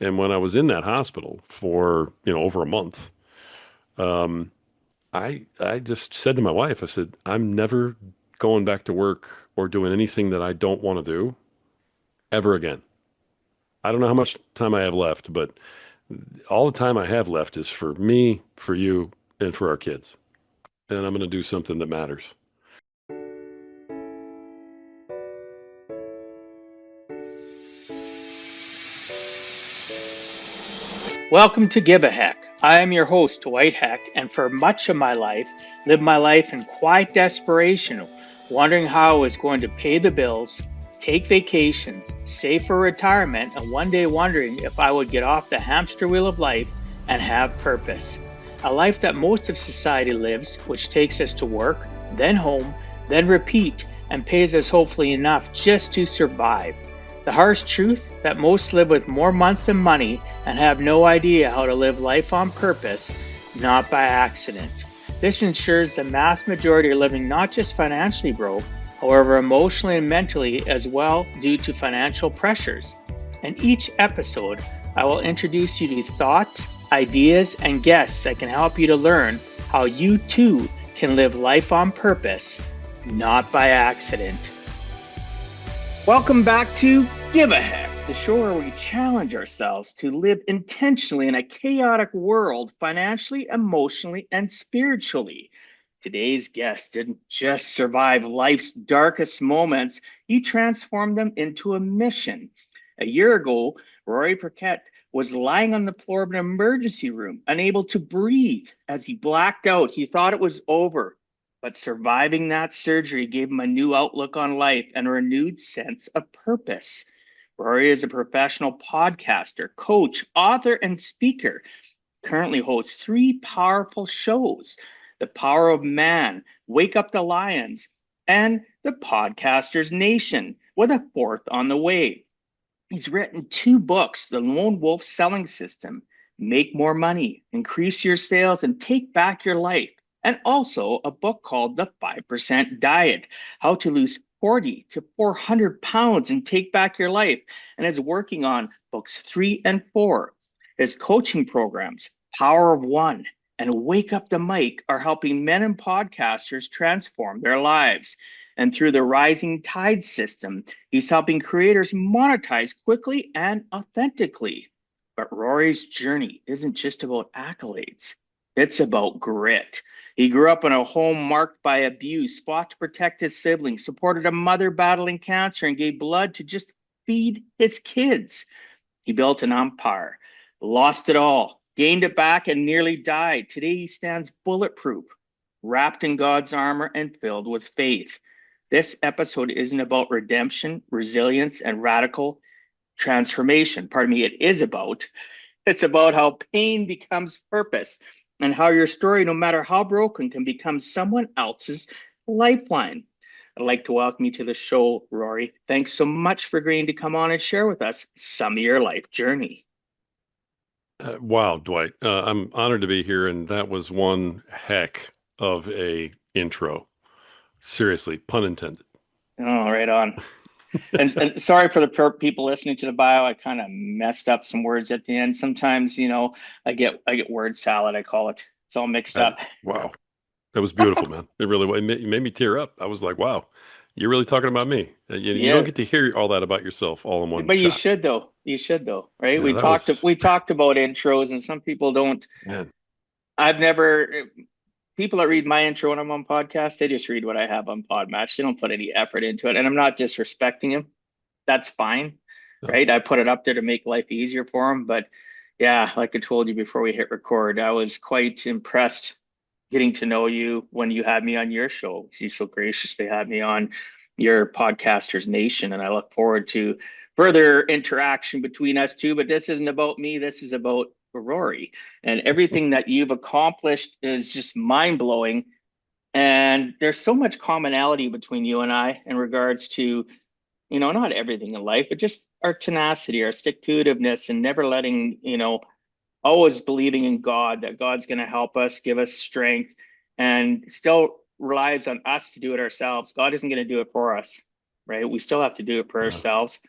And when I was in that hospital for, over a month, um, I just said to my wife, I said, I'm never going back to work or doing anything that I don't want to do ever again. I don't know how much time I have left, but all the time I have left is for me, for you, and for our kids. And I'm going to do something that matters. Welcome to Give a Heck. I am your host, Dwight Heck, and for much of my life, lived my life in quiet desperation, wondering how I was going to pay the bills, take vacations, save for retirement, and one day wondering if I would get off the hamster wheel of life and have purpose. A life that most of society lives, which takes us to work, then home, then repeat, and pays us hopefully enough just to survive. The harsh truth that most live with more month than money and have no idea how to live life on purpose, not by accident. This ensures the mass majority are living not just financially broke, however, emotionally and mentally as well due to financial pressures. In each episode, I will introduce you to thoughts, ideas, and guests that can help you to learn how you too can live life on purpose, not by accident. Welcome back to Give a Heck, the show where we challenge ourselves to live intentionally in a chaotic world, financially, emotionally, and spiritually. Today's guest didn't just survive life's darkest moments, he transformed them into a mission. A year ago, Rory Paquette was lying on the floor of an emergency room, unable to breathe. As he blacked out, he thought it was over. But surviving that surgery gave him a new outlook on life and a renewed sense of purpose. Rory is a professional podcaster, coach, author, and speaker. Currently hosts three powerful shows: The Power of Man, Wake Up the Lions, and The Podcaster's Nation, with a fourth on the way. He's written two books: The Lone Wolf Selling System, Make More Money, Increase Your Sales, and Take Back Your Life, and also a book called The 5% Diet, How to Lose 40 to 400 pounds and Take Back Your Life, and is working on books 3 and 4. His coaching programs, Power of One and Wake Up the Mic, are helping men and podcasters transform their lives. And through the Rising Tide system, he's helping creators monetize quickly and authentically. But Rory's journey isn't just about accolades, it's about grit. He grew up in a home marked by abuse, fought to protect his siblings, supported a mother battling cancer, and gave blood to just feed his kids. He built an empire, lost it all, gained it back, and nearly died. Today he stands bulletproof, wrapped in God's armor and filled with faith. This episode isn't about redemption, resilience, and radical transformation. Pardon me, it is about. It's about how pain becomes purpose and how your story, no matter how broken, can become someone else's lifeline. I'd like to welcome you to the show, Rory. Thanks so much for agreeing to come on and share with us some of your life journey. Wow, Dwight. I'm honored to be here, and that was one heck of a intro. Seriously, pun intended. Oh, right on. And sorry for the people listening to the bio. I kind of messed up some words at the end. Sometimes, I get word salad. I call it. It's all mixed up. Wow, that was beautiful, man. It really was. It made me tear up. I was like, wow, you're really talking about me. You don't Yeah, get to hear all that about yourself all in one but you shot. should though. You should though, right? Yeah, We that talked was, we talked about intros, and some people don't. man. I've never People that read my intro when I'm on podcast, they just read what I have on Podmatch. They don't put any effort into it, and I'm not disrespecting them. That's fine, uh, right? I put it up there to make life easier for them. But yeah, like I told you before we hit record, I was quite impressed getting to know you when you had me on your show. You so graciously had me on your Podcasters Nation, and I look forward to further interaction between us two. But this isn't about me. This is about Rory, and everything that you've accomplished is just mind blowing. And there's so much commonality between you and I in regards to, not everything in life, but just our tenacity, our stick to itiveness, and never letting, always believing in God, that God's going to help us, give us strength, and still relies on us to do it ourselves. God isn't going to do it for us, right? We still have to do it for yeah. ourselves.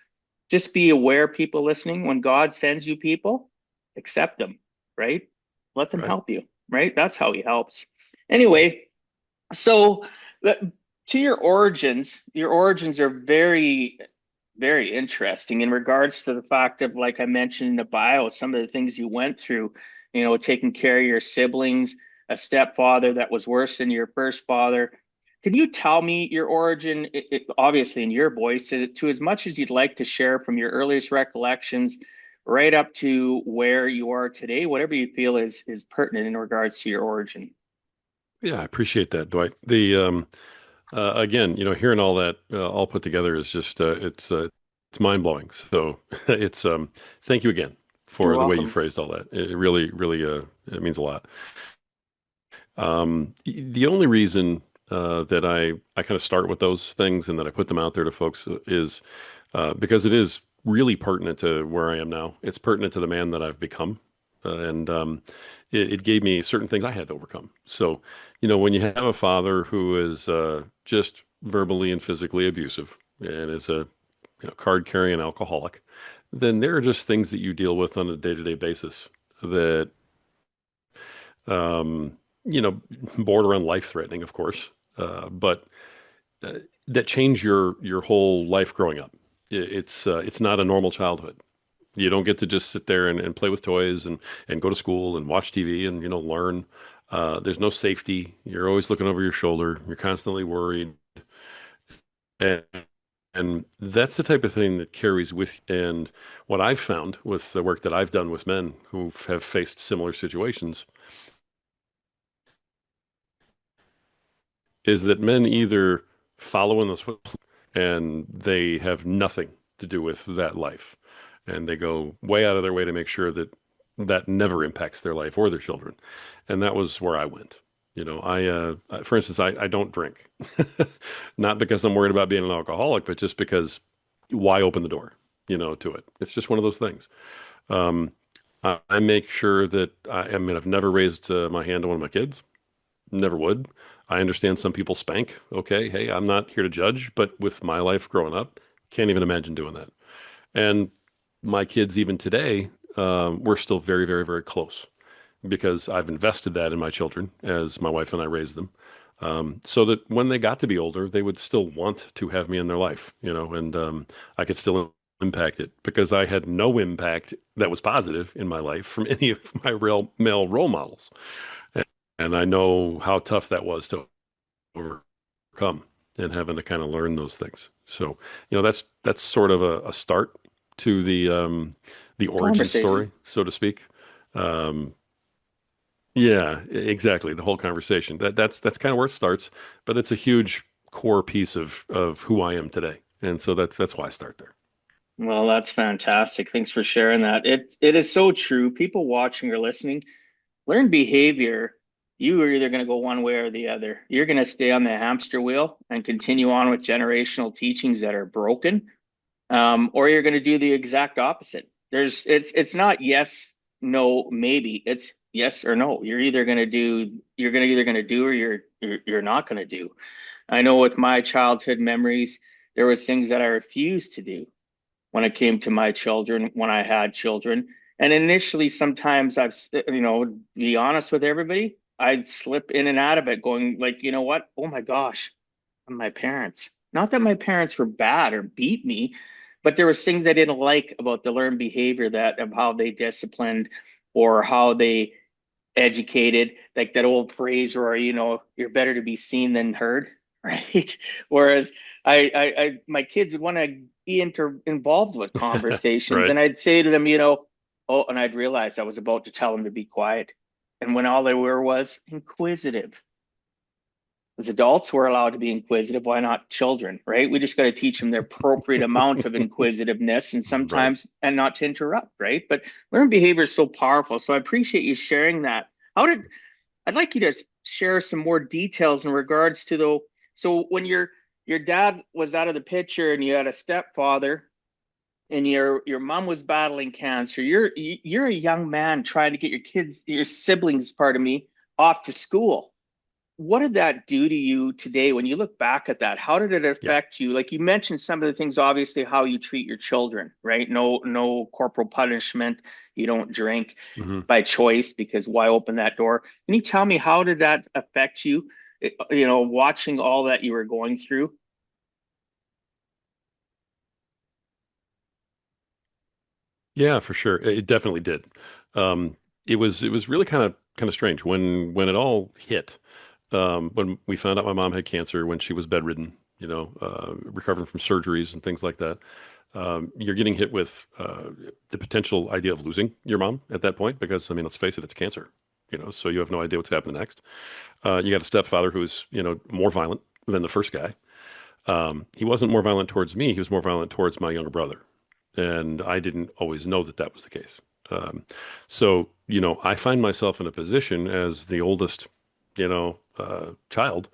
just be aware, people listening, when God sends you people, accept them, right? Let them Right. help you, right? That's how he helps. Anyway, so the, to your origins are very, very interesting in regards to the fact of, like I mentioned in the bio, some of the things you went through, taking care of your siblings, a stepfather that was worse than your first father. Can you tell me your origin, obviously in your voice, to as much as you'd like to share from your earliest recollections right up to where you are today, whatever you feel is pertinent in regards to your origin? Yeah, I appreciate that, Dwight. The again, hearing all that all put together is just it's mind blowing. So it's thank you again You're for the way you welcome. phrased all that. It really, really it means a lot. The only reason that I kind of start with those things and that I put them out there to folks is because it is really pertinent to where I am now. It's pertinent to the man that I've become. And it gave me certain things I had to overcome. So, when you have a father who is just verbally and physically abusive and is a card carrying alcoholic, then there are just things that you deal with on a day-to-day basis that um, you know, border on life threatening, of course, but uh, that change your whole life growing up. It's not a normal childhood. You don't get to just sit there and play with toys and go to school and watch TV and learn. There's no safety. You're always looking over your shoulder. You're constantly worried, and and that's the type of thing that carries with you. And what I've found with the work that I've done with men who have faced similar situations is that men either follow in those footsteps and they have nothing to do with that life. And they go way out of their way to make sure that that never impacts their life or their children. And that was where I went. For instance, I don't drink, not because I'm worried about being an alcoholic, but just because why open the door, to it? It's just one of those things. Um, I make sure that I mean, I've never raised my hand to one of my kids. Never would. I understand some people spank. Okay, hey, I'm not here to judge, but with my life growing up, can't even imagine doing that. And my kids, even today, we're still very, very, very close because I've invested that in my children as my wife and I raised them, so that when they got to be older, they would still want to have me in their life, and I could still impact it because I had no impact that was positive in my life from any of my real male role models. And I know how tough that was to overcome and having to kind of learn those things. So, that's sort of a start to the origin Conversation. story, so to speak. Um, yeah, exactly. The whole conversation. That's kind of where it starts, but it's a huge core piece of who I am today. And so that's why I start there. Well, that's fantastic. Thanks for sharing that. It is so true. People watching or listening, learn behavior. You are either going to go one way or the other. You're going to stay on the hamster wheel and continue on with generational teachings that are broken, or you're going to do the exact opposite. It's not yes, no, maybe. It's yes or no. You're either going to do or you're not going to do. I know with my childhood memories, there was things that I refused to do when it came to my children when I had children. And initially, sometimes be honest with everybody, I'd slip in and out of it, going like, you know what? Oh my gosh, I'm my parents. Not that my parents were bad or beat me, but there was things I didn't like about the learned behavior that of how they disciplined or how they educated, like that old phrase where, you're better to be seen than heard, right? Whereas my kids would want to be involved with conversations, Right. and I'd say to them, oh, and I'd realize I was about to tell them to be quiet. And when all they were was inquisitive. As adults, we're allowed to be inquisitive. Why not children, right? We just got to teach them the appropriate amount of inquisitiveness and Right. sometimes, and not to interrupt, right? But learned behavior is so powerful. So I appreciate you sharing that. I'd like you to share some more details in regards to so when your dad was out of the picture and you had a stepfather and your mom was battling cancer, you're a young man trying to get your siblings, pardon me, off to school. what did that do to you today when you look back at that? How did it Yeah. affect you? Like you mentioned some of the things, obviously, how you treat your children, right? No corporal punishment. You don't drink Hmm. by choice because why open that door? Can you tell me how did that affect you? Watching all that you were going through. Yeah, for sure. It definitely did. Um, it was really kind of strange when it all hit. When we found out my mom had cancer when she was bedridden, recovering from surgeries and things like that. You're getting hit with the potential idea of losing your mom at that point because, I mean, let's face it, it's cancer. So you have no idea what's happening next. You got a stepfather who's, more violent than the first guy. He wasn't more violent towards me. He was more violent towards my younger brother. And I didn't always know that that was the case. Um, so, I find myself in a position as the oldest, child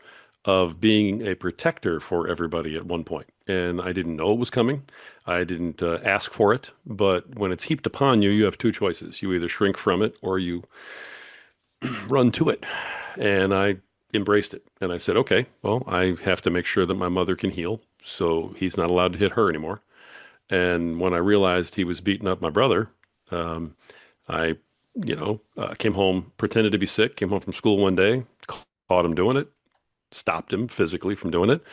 of being a protector for everybody at one point. And I didn't know it was coming. I didn't ask for it. But when it's heaped upon you, you have two choices. You either shrink from it or you run to it. And I embraced it. And I said, okay, well, I have to make sure that my mother can heal. So he's not allowed to hit her anymore. And when I realized he was beating up my brother, um, I, came home, pretended to be sick, came home from school one day, caught him doing it, stopped him physically from doing it.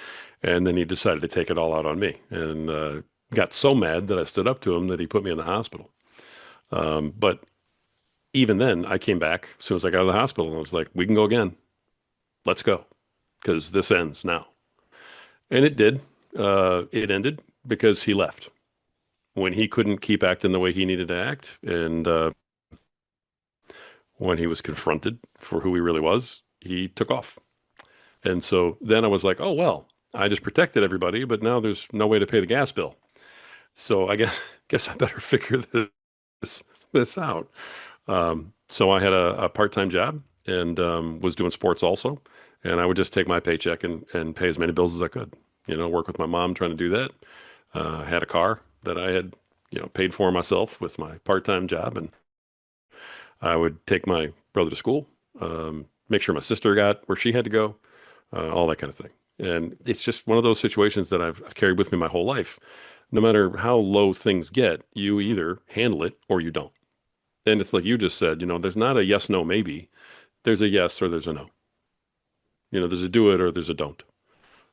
And then he decided to take it all out on me and got so mad that I stood up to him that he put me in the hospital. But even then, I came back as soon as I got out of the hospital and I was like, we can go again. Let's go because this ends now. And it did. It ended because he left when he couldn't keep acting the way he needed to act. And when he was confronted for who he really was, he took off. And so then I was like, oh, well, I just protected everybody, but now there's no way to pay the gas bill. So I guess I better figure this this out. So I had a part-time job and was doing sports also. And I would just take my paycheck and pay as many bills as I could. Work with my mom trying to do that. I had a car that I had, paid for myself with my part-time job, and I would take my brother to school, make sure my sister got where she had to go, all that kind of thing. And it's just one of those situations that I've carried with me my whole life. No matter how low things get, you either handle it or you don't. And it's like you just said, there's not a yes, no, maybe. There's a yes or there's a no. There's a do it or there's a don't.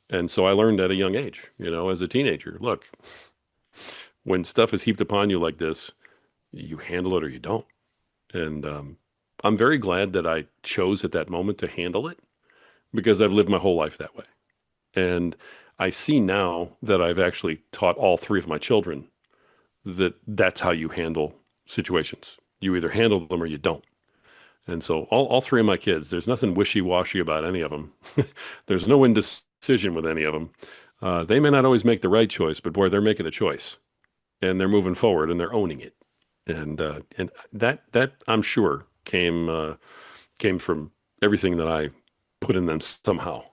And so I learned at a young age, as a teenager, look, when stuff is heaped upon you like this, you handle it or you don't. And I'm very glad that I chose at that moment to handle it because I've lived my whole life that way. And I see now that I've actually taught all three of my children that that's how you handle situations. You either handle them or you don't. And so all three of my kids, there's nothing wishy-washy about any of them. There's no indecision with any of them. They may not always make the right choice, but boy, they're making a choice and they're moving forward and they're owning it. And that I'm sure came from everything that I put in them somehow,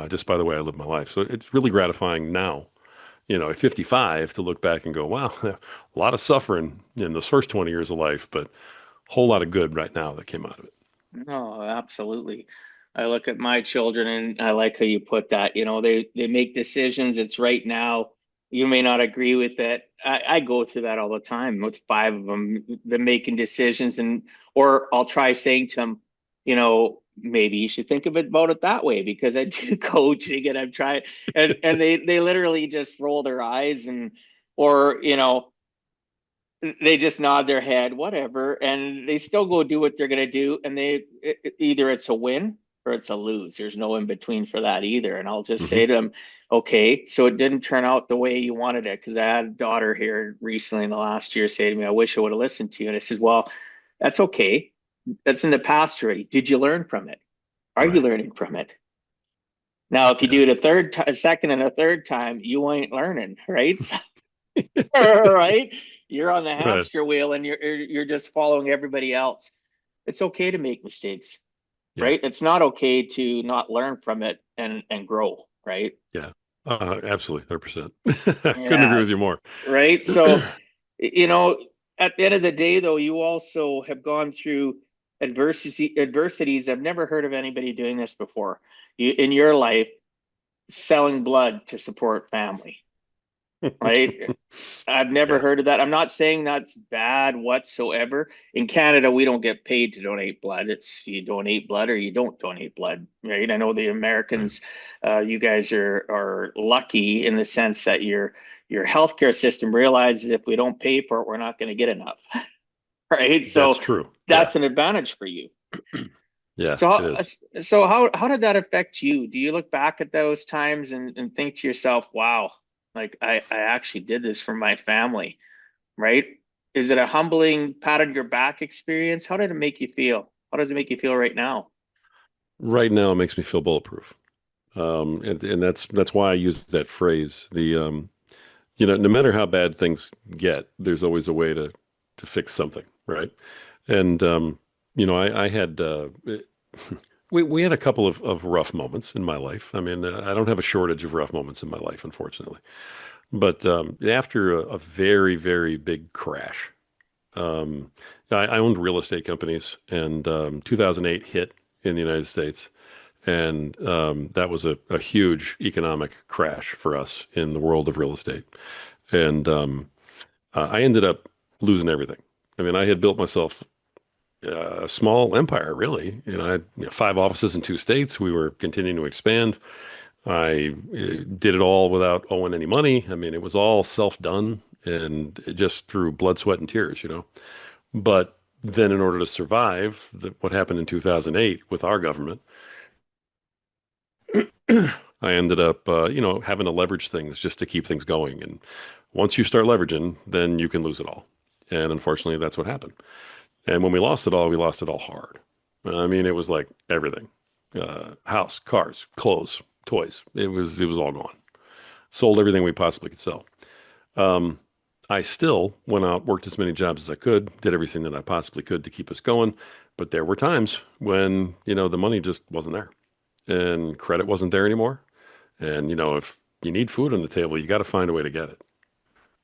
just by the way I live my life. So it's really gratifying now, at 55 to look back and go, wow, a lot of suffering in those first 20 years of life, but a whole lot of good right now that came out of it. No, absolutely. I look at my children and I like how you put that. They make decisions. It's right now. You may not agree with it. I go through that all the time. With five of them, they're making decisions, and or I'll try saying to them, maybe you should think of it about it that way because I do coaching and I'm trying, and they literally just roll their eyes and or they just nod their head, whatever, and they still go do what they're going to do. And either it's a win or it's a lose. There's no in between for that either. And I'll just Hmm. say to them, okay, so it didn't turn out the way you wanted it. Because I had a daughter here recently in the last year say to me, I wish I would have listened to you. And I says, well, that's okay. That's in the past already. Did you learn from it? Are you Right. learning from it? Now, if you Yeah. do it a second and a third time, you ain't learning, right? Right? You're on the Right. hamster wheel and you're just following everybody else. It's okay to make mistakes, Yeah. right? It's not okay to not learn from it and grow, right? Yeah. Absolutely. 100%. Couldn't agree with you Yes, more. right. So, you know, at the end of the day, though, you also have gone through. adversities. I've never heard of anybody doing this before. In your life, selling blood to support family, right? I've never Yeah, heard of that. I'm not saying that's bad whatsoever. In Canada, we don't get paid to donate blood. It's you donate blood or you don't donate blood, right? I know the right. Americans, you guys are lucky in the sense that your healthcare system realizes if we don't pay for it, we're not going to get enough, right? That's So true. Yeah, that's an advantage for you. yeah, So it is. how did that affect you? Do you look back at those times and think to yourself, wow, like I actually did this for my family, right? Is it a humbling pat on your back experience? How did it make you feel? How does it make you feel right now? Right now, it makes me feel bulletproof. And that's why I use that phrase. No matter how bad things get, there's always a way to fix something, right? And I had we had a couple of rough moments in my life. I mean, I don't have a shortage of rough moments in my life, unfortunately. But after a very, very big crash, I owned real estate companies, and 2008 hit in the United States. And that was a huge economic crash for us in the world of real estate. And I ended up losing everything. I mean, I had built myself a small empire, really. I had 5 offices in 2 states. We were continuing to expand. I did it all without owing any money. I mean, it was all self-done and just through blood, sweat, and tears. But then, in order to survive what happened in 2008 with our government, I ended up, having to leverage things just to keep things going. And once you start leveraging, then you can lose it all. And unfortunately, that's what happened. And when we lost it all hard. I mean, it was like everything, house, cars, clothes, toys. It was all gone. Sold everything we possibly could sell. Um, I still went out, worked as many jobs as I could, did everything that I possibly could to keep us going. But there were times when, the money just wasn't there and credit wasn't there anymore. And, if you need food on the table, you got to find a way to get it.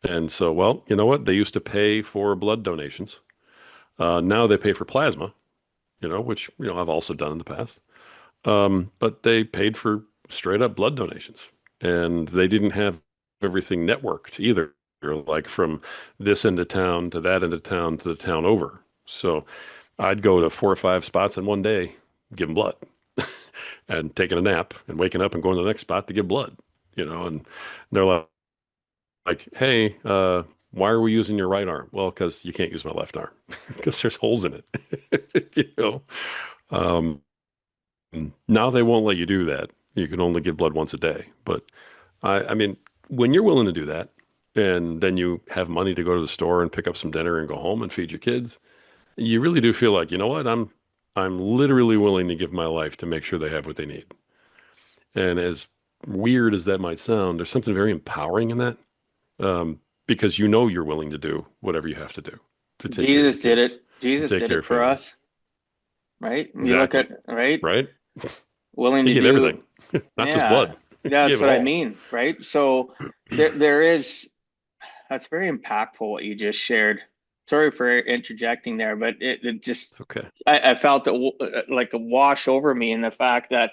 And so, well, you know what? They used to pay for blood donations. Now they pay for plasma, which, I've also done in the past. But they paid for straight up blood donations. And they didn't have everything networked either, like from this end of town to that end of town to the town over. So I'd go to 4 or 5 spots in one day, give them blood, and taking a nap and waking up and going to the next spot to give blood, and they're like, hey, why are we using your right arm? Well, because you can't use my left arm because there's holes in it. you know, um, Now they won't let you do that. You can only give blood once a day. But I mean, when you're willing to do that, and then you have money to go to the store and pick up some dinner and go home and feed your kids, you really do feel like, you know what? I'm literally willing to give my life to make sure they have what they need. And as weird as that might sound, there's something very empowering in that, because you're willing to do whatever you have to do to take care of your Jesus did kids, it. to Jesus take did care it of for family. us, right? You look Exactly. at, right? Right? Willing He to gave everything, do, not just yeah, blood. He that's gave it what I all. mean, right? So there is, that's very impactful what you just shared. Sorry for interjecting there, but it just, It's okay. I felt it like a wash over me in the fact that,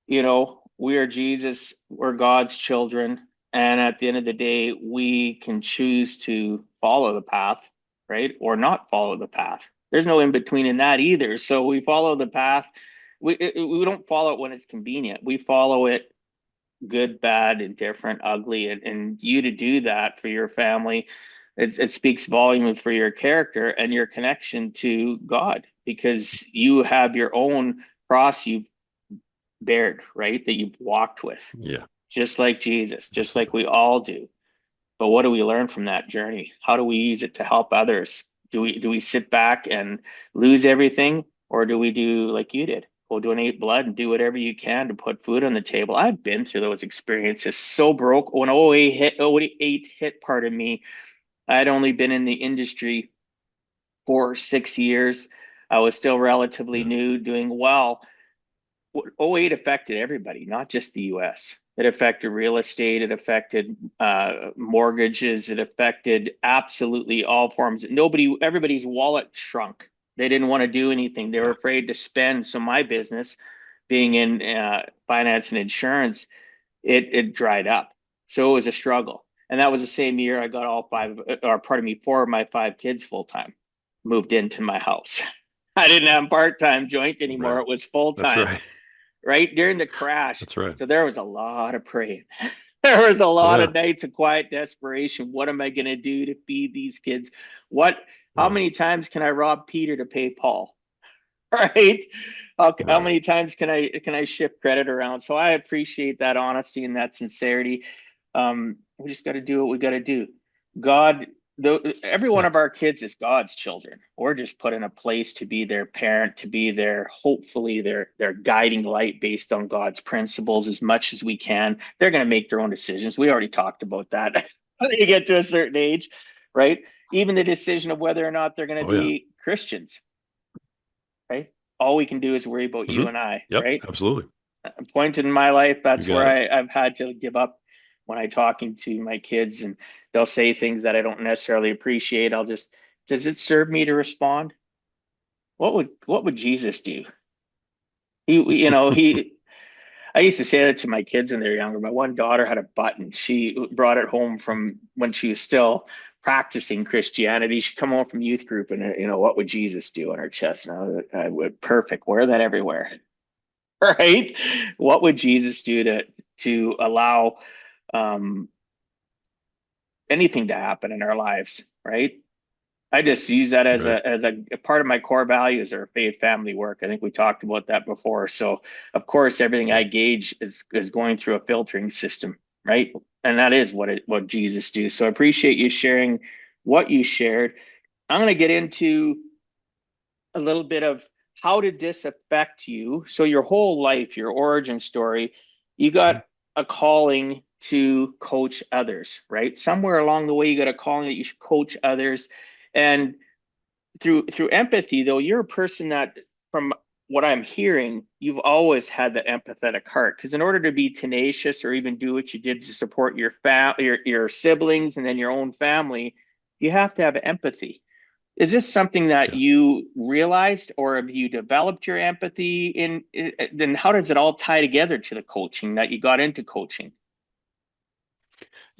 we are Jesus, we're God's children. And at the end of the day, we can choose to follow the path, right? Or not follow the path. There's no in between in that either. So we follow the path. We don't follow it when it's convenient. We follow it good, bad, indifferent, ugly. And you to do that for your family, it speaks volume for your character and your connection to God because you have your own cross you've bared, right? That you've walked with, Yeah. just like Jesus, just Yes, I like do. we all do. But what do we learn from that journey? How do we use it to help others? Do we sit back and lose everything, or do we do like you did? Go donate blood and do whatever you can to put food on the table. I've been through those experiences. So broke when oh 08 hit part of me. I'd only been in the industry for 6 years. I was still relatively Yeah. new, doing well. '08 affected everybody, not just the US. It affected real estate, it affected mortgages, it affected absolutely all forms. Everybody's wallet shrunk. They didn't want to do anything. They were Yeah. afraid to spend. So my business, being in finance and insurance, it dried up. So it was a struggle. And that was the same year I got all five, or pardon me, four of my five kids full time moved into my house. I didn't have part time joint anymore. Right. It was full That's time, right. right during the crash. That's right. So there was a lot of praying. There was a Oh lot yeah. of nights of quiet desperation. What am I going to do to feed these kids? What? How Yeah. many times can I rob Peter to pay Paul? Right? How Right. many times can I shift credit around? So I appreciate that honesty and that sincerity. We just got to do what we got to do. God, every one Yeah. of our kids is God's children. We're just put in a place to be their parent, to be their hopefully their guiding light based on God's principles as much as we can. They're going to make their own decisions. We already talked about that. When you get to a certain age, right? Even the decision of whether or not they're going to Oh yeah. be Christians, right? All we can do is worry about you Hmm. and I, Yep. right? Absolutely. A point in my life, You that's where got it. I've had to give up when I talking to my kids and they'll say things that I don't necessarily appreciate. I'll just, does it serve me to respond? What would Jesus do? He I used to say that to my kids when they were younger. My one daughter had a button. She brought it home from when she was still practicing Christianity. She'd come home from youth group and, what would Jesus do on her chest? And I would, perfect. Wear that everywhere. Right? What would Jesus do to allow um, anything to happen in our lives? Right? I just use that as Right. a part of my core values or faith family work. I think we talked about that before. So of course, everything I Yep. gauge is going through a filtering system, right? And that is what Jesus do. So I appreciate you sharing what you shared. I'm going to get into a little bit of how did this affect you? So your whole life, your origin story, you Mhm. got a calling to coach others, right? Somewhere along the way, you got a calling that you should coach others. And through empathy, though, you're a person that, from what I'm hearing, you've always had the empathetic heart. Because in order to be tenacious or even do what you did to support your siblings and then your own family, you have to have empathy. Is this something that Yeah. you realized, or have you developed your empathy in? Then how does it all tie together to the coaching that you got into coaching?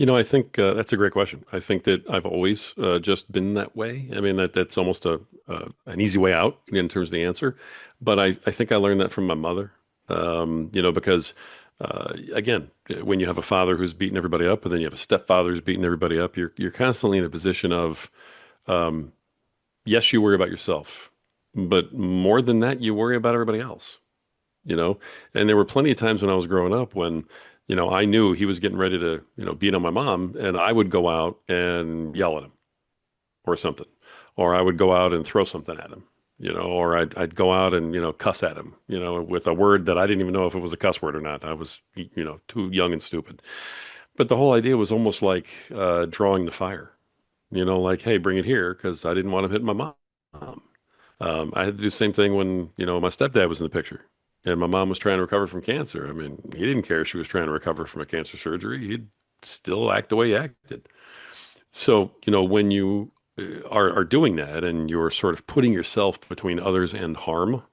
I think that's a great question. I think that I've always just been that way. I mean, that's almost an easy way out in terms of the answer. But I think I learned that from my mother. Because again, when you have a father who's beating everybody up, and then you have a stepfather who's beating everybody up, you're constantly in a position of, um, yes, you worry about yourself, but more than that, you worry about everybody else. you know? And there were plenty of times when I was growing up when, I knew he was getting ready to, beat on my mom, and I would go out and yell at him or something. Or I would go out and throw something at him, or I'd go out and, cuss at him, with a word that I didn't even know if it was a cuss word or not. I was, too young and stupid. But the whole idea was almost like drawing the fire, like, hey, bring it here, because I didn't want him hitting my mom. I had to do the same thing when, my stepdad was in the picture and my mom was trying to recover from cancer. I mean, he didn't care if she was trying to recover from a cancer surgery. He'd still act the way he acted. So, when you are doing that and you're sort of putting yourself between others and harm,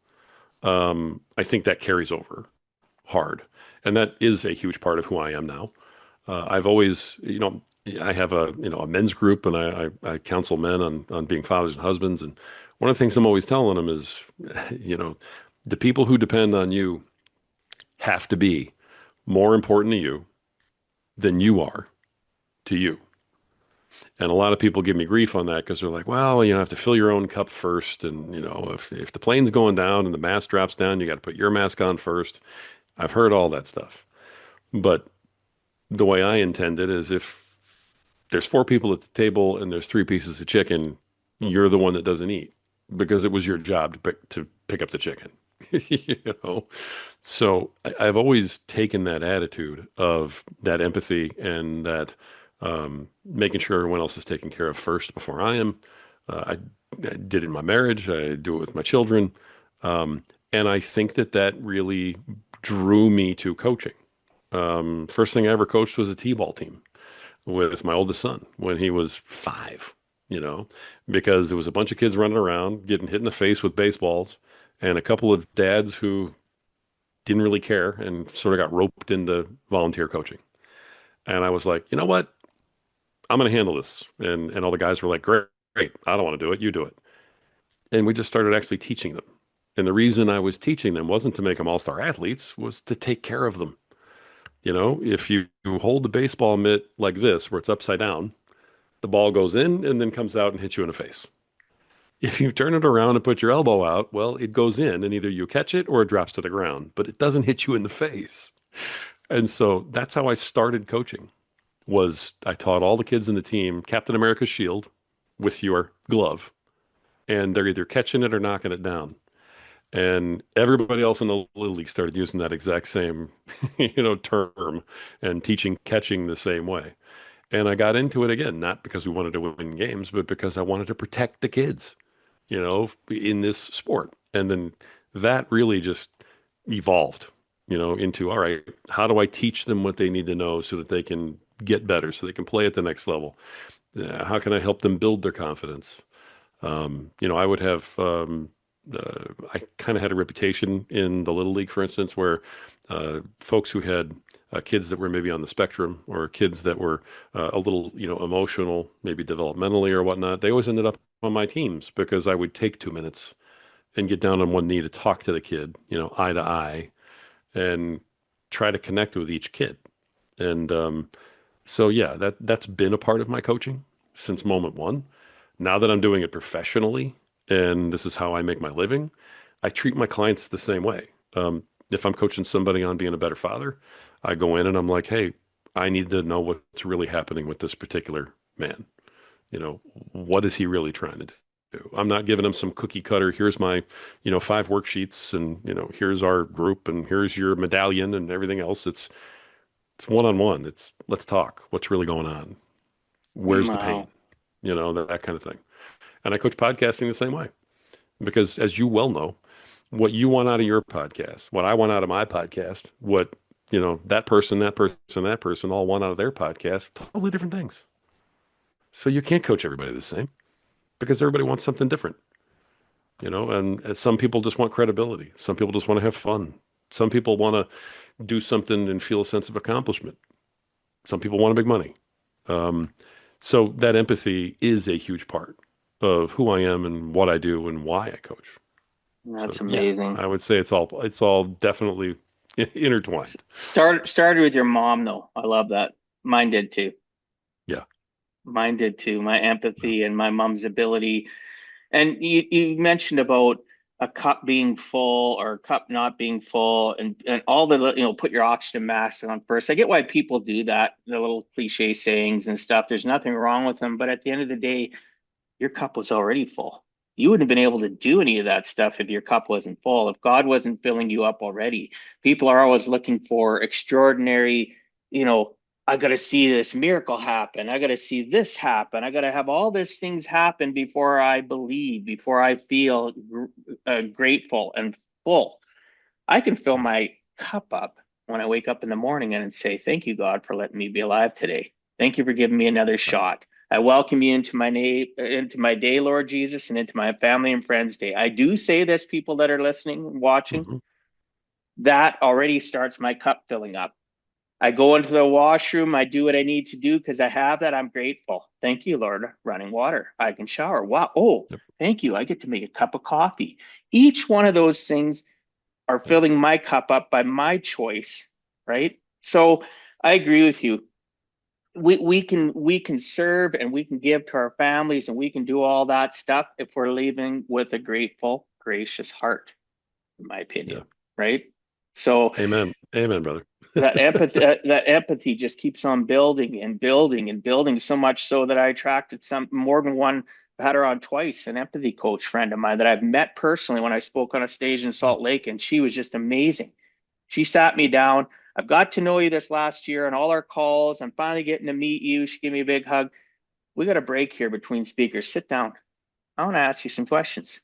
I think that carries over hard. And that is a huge part of who I am now. I've always, I have a men's group, and I counsel men on being fathers and husbands. And one of the things I'm always telling them is, you know, the people who depend on you have to be more important to you than you are to you. And a lot of people give me grief on that because they're like, well, you have to fill your own cup first. And, if the plane's going down and the mask drops down, you got to put your mask on first. I've heard all that stuff. But the way I intend it is, if there's four people at the table and there's three pieces of chicken, you're the one that doesn't eat because it was your job to pick up the chicken. you know so I've always taken that attitude of that empathy and that, making sure everyone else is taken care of first before I am. I did it in my marriage. I do it with my children. And I think that really drew me to coaching. First thing I ever coached was a t-ball team with my oldest son when he was 5. you know, because there was a bunch of kids running around getting hit in the face with baseballs and a couple of dads who didn't really care and sort of got roped into volunteer coaching. And I was like, you know what? I'm going to handle this. And all the guys were like, great, great. I don't want to do it. You do it. And we just started actually teaching them. And the reason I was teaching them wasn't to make them all-star athletes, was to take care of them. You know, if you hold the baseball mitt like this, where it's upside down, the ball goes in and then comes out and hits you in the face. If you turn it around and put your elbow out, well, it goes in and either you catch it or it drops to the ground, but it doesn't hit you in the face. And so that's how I started coaching. Was I taught all the kids in the team Captain America's shield with your glove, and they're either catching it or knocking it down. And everybody else in the Little League started using that exact same, term and teaching catching the same way. And I got into it again, not because we wanted to win games, but because I wanted to protect the kids, in this sport. And then that really just evolved, into, all right, how do I teach them what they need to know so that they can get better, so they can play at the next level? How can I help them build their confidence? I would have, I kind of had a reputation in the Little League, for instance, where folks who had kids that were maybe on the spectrum or kids that were a little, emotional, maybe developmentally or whatnot, they always ended up on my teams because I would take 2 minutes and get down on one knee to talk to the kid, eye to eye, and try to connect with each kid. And so, yeah, that's been a part of my coaching since moment one. Now that I'm doing it professionally and this is how I make my living, I treat my clients the same way. If I'm coaching somebody on being a better father, I go in and I'm like, hey, I need to know what's really happening with this particular man. What is he really trying to do? I'm not giving him some cookie cutter. Here's my, 5 worksheets and, here's our group and here's your medallion and everything else. It's one on one. It's let's talk. What's really going on? Where's the pain? Wow. That kind of thing. And I coach podcasting the same way because, as you well know, what you want out of your podcast, what I want out of my podcast, what, that person all want out of their podcast, totally different things. So you can't coach everybody the same because everybody wants something different, and some people just want credibility. Some people just want to have fun. Some people want to do something and feel a sense of accomplishment. Some people want to make money. Um, so that empathy is a huge part of who I am and what I do and why I coach. So That's yeah, amazing. I would say it's all definitely intertwined. Started with your mom though. I love that. Mine did too. Yeah. Mine did too. My empathy and my mom's ability. And you mentioned about a cup being full or a cup not being full and all the, put your oxygen mask on first. I get why people do that, the little cliche sayings and stuff. There's nothing wrong with them. But at the end of the day, your cup was already full. You wouldn't have been able to do any of that stuff if your cup wasn't full, if God wasn't filling you up already. People are always looking for extraordinary, you know, I got to see this miracle happen. I got to see this happen. I got to have all these things happen before I believe, before I feel grateful and full. I can fill my cup up when I wake up in the morning and say, thank you, God, for letting me be alive today. Thank you for giving me another Right. shot. I welcome you into my day, Lord Jesus, and into my family and friends' day. I do say this, people that are listening and watching, Hmm. that already starts my cup filling up. I go into the washroom, I do what I need to do because I have that. I'm grateful. Thank you, Lord. Running water. I can shower. Wow. Oh, Yep. thank you. I get to make a cup of coffee. Each one of those things are Yeah. filling my cup up by my choice, right? So I agree with you. We can serve and we can give to our families and we can do all that stuff if we're leaving with a grateful, gracious heart, in my Yeah. opinion, right? So Amen. Amen, brother. that empathy just keeps on building and building and building so much so that I attracted some more than one. I had her on twice, an empathy coach friend of mine that I've met personally when I spoke on a stage in Salt Lake, and she was just amazing. She sat me down. I've got to know you this last year and all our calls. I'm finally getting to meet you. She gave me a big hug. We got a break here between speakers. Sit down. I want to ask you some questions.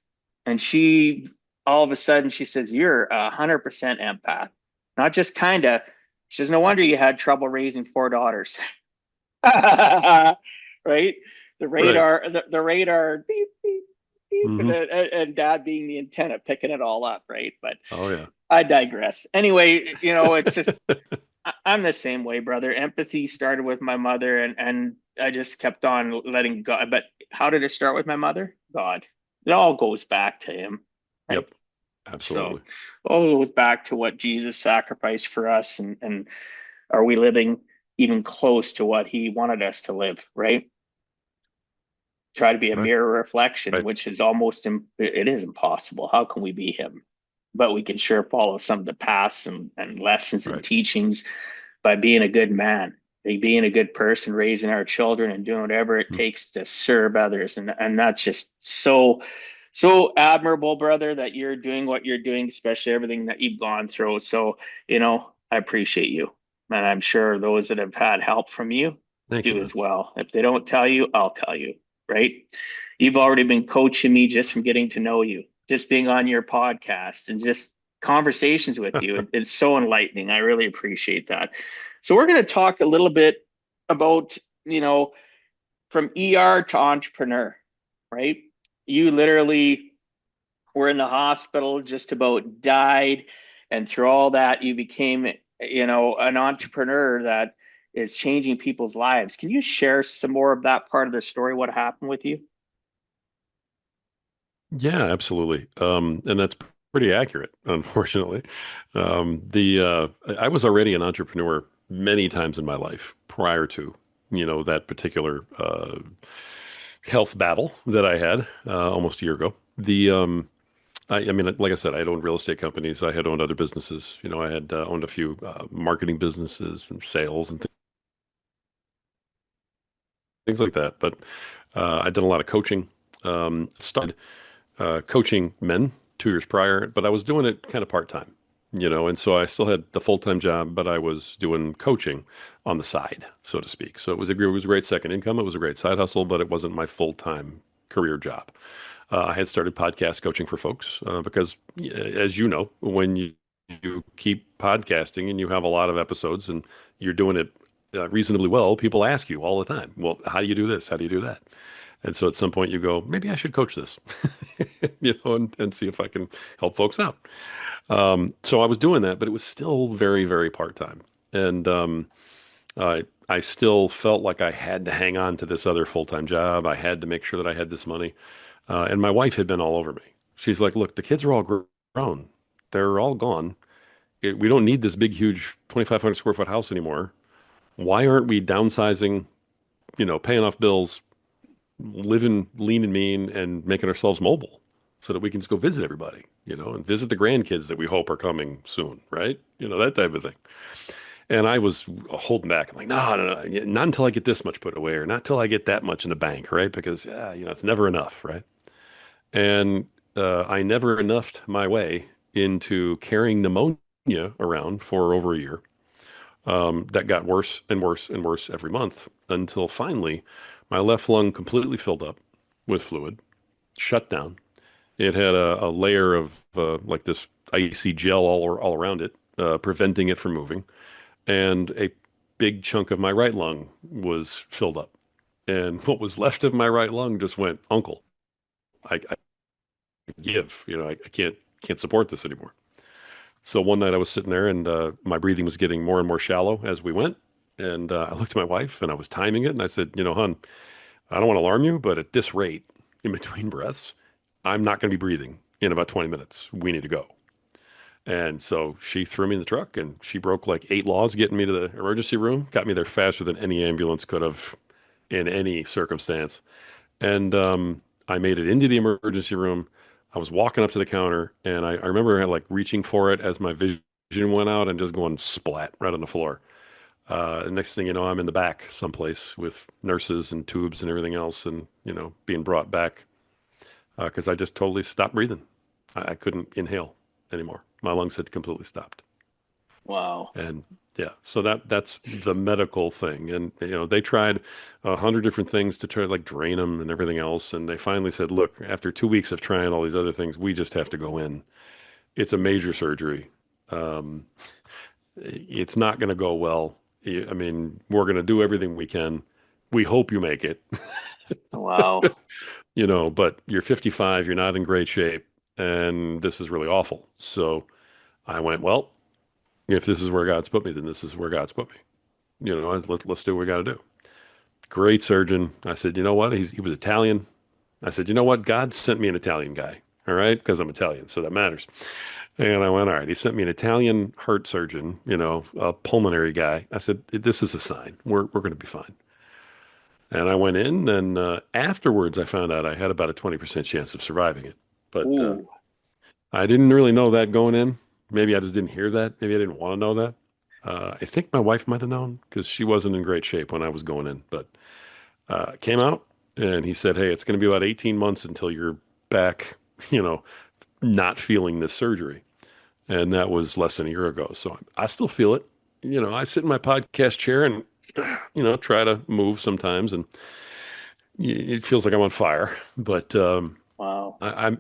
And she, all of a sudden, she says, you're 100% empath. Not just kind of. She says, no wonder you had trouble raising 4 daughters. Right? the Right. radar, the radar, beep, beep, beep, Hmm. and dad being the antenna picking it all up, right? But Oh yeah. I digress. Anyway, it's just I'm the same way, brother. Empathy started with my mother, and I just kept on letting go. But how did it start with my mother? God. It all goes back to him, right? Yep. So, Absolutely. all goes back to what Jesus sacrificed for us, and are we living even close to what he wanted us to live, right? Try to be a Right. mirror reflection, Right. which is almost it is impossible. How can we be him? But we can sure follow some of the paths and lessons and Right. teachings by being a good man, by being a good person, raising our children and doing whatever it Mm. takes to serve others. And that's just so admirable, brother, that you're doing what you're doing, especially everything that you've gone through. So, I appreciate you. And I'm sure those that have had help from you Thank you, do man. as well. If they don't tell you, I'll tell you, right? You've already been coaching me just from getting to know you, just being on your podcast and just conversations with you. It's so enlightening. I really appreciate that. So we're going to talk a little bit about, from ER to entrepreneur, right? You literally were in the hospital, just about died. And through all that, you became, an entrepreneur that is changing people's lives. Can you share some more of that part of the story? What happened with you? Yeah, absolutely. And that's pretty accurate, unfortunately. I was already an entrepreneur many times in my life prior to, that particular health battle that I had almost a year ago. I mean, like I said, I had owned real estate companies. I had owned other businesses. I had owned a few marketing businesses and sales and things like that. But I'd done a lot of coaching. Started coaching men 2 years prior, but I was doing it kind of part time, and so I still had the full time job, but I was doing coaching on the side, so to speak. So it was a great second income. It was a great side hustle, but it wasn't my full time career job. I had started podcast coaching for folks because, as you know, when you keep podcasting and you have a lot of episodes and you're doing it reasonably well, people ask you all the time, well, how do you do this? How do you do that? And so at some point you go, maybe I should coach this, and see if I can help folks out. So I was doing that, but it was still very, very part-time. And I still felt like I had to hang on to this other full-time job. I had to make sure that I had this money. And my wife had been all over me. She's like, look, the kids are all grown. They're all gone. We don't need this big, huge 2,500 square foot house anymore. Why aren't we downsizing, paying off bills, living lean and mean and making ourselves mobile so that we can just go visit everybody, and visit the grandkids that we hope are coming soon, right? That type of thing. And I was holding back. I'm like, no, no, no, not until I get this much put away or not till I get that much in the bank, right? Because, it's never enough, right? And I never enoughed my way into carrying pneumonia around for over a year. That got worse and worse and worse every month until finally my left lung completely filled up with fluid, shut down. It had a layer of like this icy gel all around it, preventing it from moving. And a big chunk of my right lung was filled up. And what was left of my right lung just went, Uncle, I give, I can't support this anymore. So one night I was sitting there and my breathing was getting more and more shallow as we went. And I looked at my wife and I was timing it and I said, hon, I don't want to alarm you, but at this rate, in between breaths, I'm not going to be breathing in about 20 minutes. We need to go. And so she threw me in the truck and she broke like 8 laws getting me to the emergency room, got me there faster than any ambulance could have in any circumstance. And I made it into the emergency room. I was walking up to the counter and I remember like reaching for it as my vision went out and just going splat right on the floor. The next thing you know, I'm in the back someplace with nurses and tubes and everything else, and being brought back because I just totally stopped breathing. I couldn't inhale anymore. My lungs had completely stopped. Wow. And yeah, so that's the medical thing. And they tried 100 different things to try to like drain them and everything else, and they finally said, "Look, after 2 weeks of trying all these other things, we just have to go in. It's a major surgery. Um, it's not going to go well. I mean, we're going to do everything we can. We hope you make it." Wow. But you're 55, you're not in great shape, and this is really awful. So I went, well, if this is where God's put me, then this is where God's put me. Let's do what we got to do. Great surgeon. I said, you know what? He was Italian. I said, you know what? God sent me an Italian guy. All right. Because I'm Italian. So that matters. And I went, all right. He sent me an Italian heart surgeon, a pulmonary guy. I said, this is a sign. We're going to be fine. And I went in, and afterwards, I found out I had about a 20% chance of surviving it. But Ooh. I didn't really know that going in. Maybe I just didn't hear that. Maybe I didn't want to know that. I think my wife might have known because she wasn't in great shape when I was going in. But came out, and he said, "Hey, it's going to be about 18 months until you're back, you know, not feeling this surgery." And that was less than a year ago. So I still feel it. I sit in my podcast chair and, try to move sometimes, and it feels like I'm on fire. But Wow.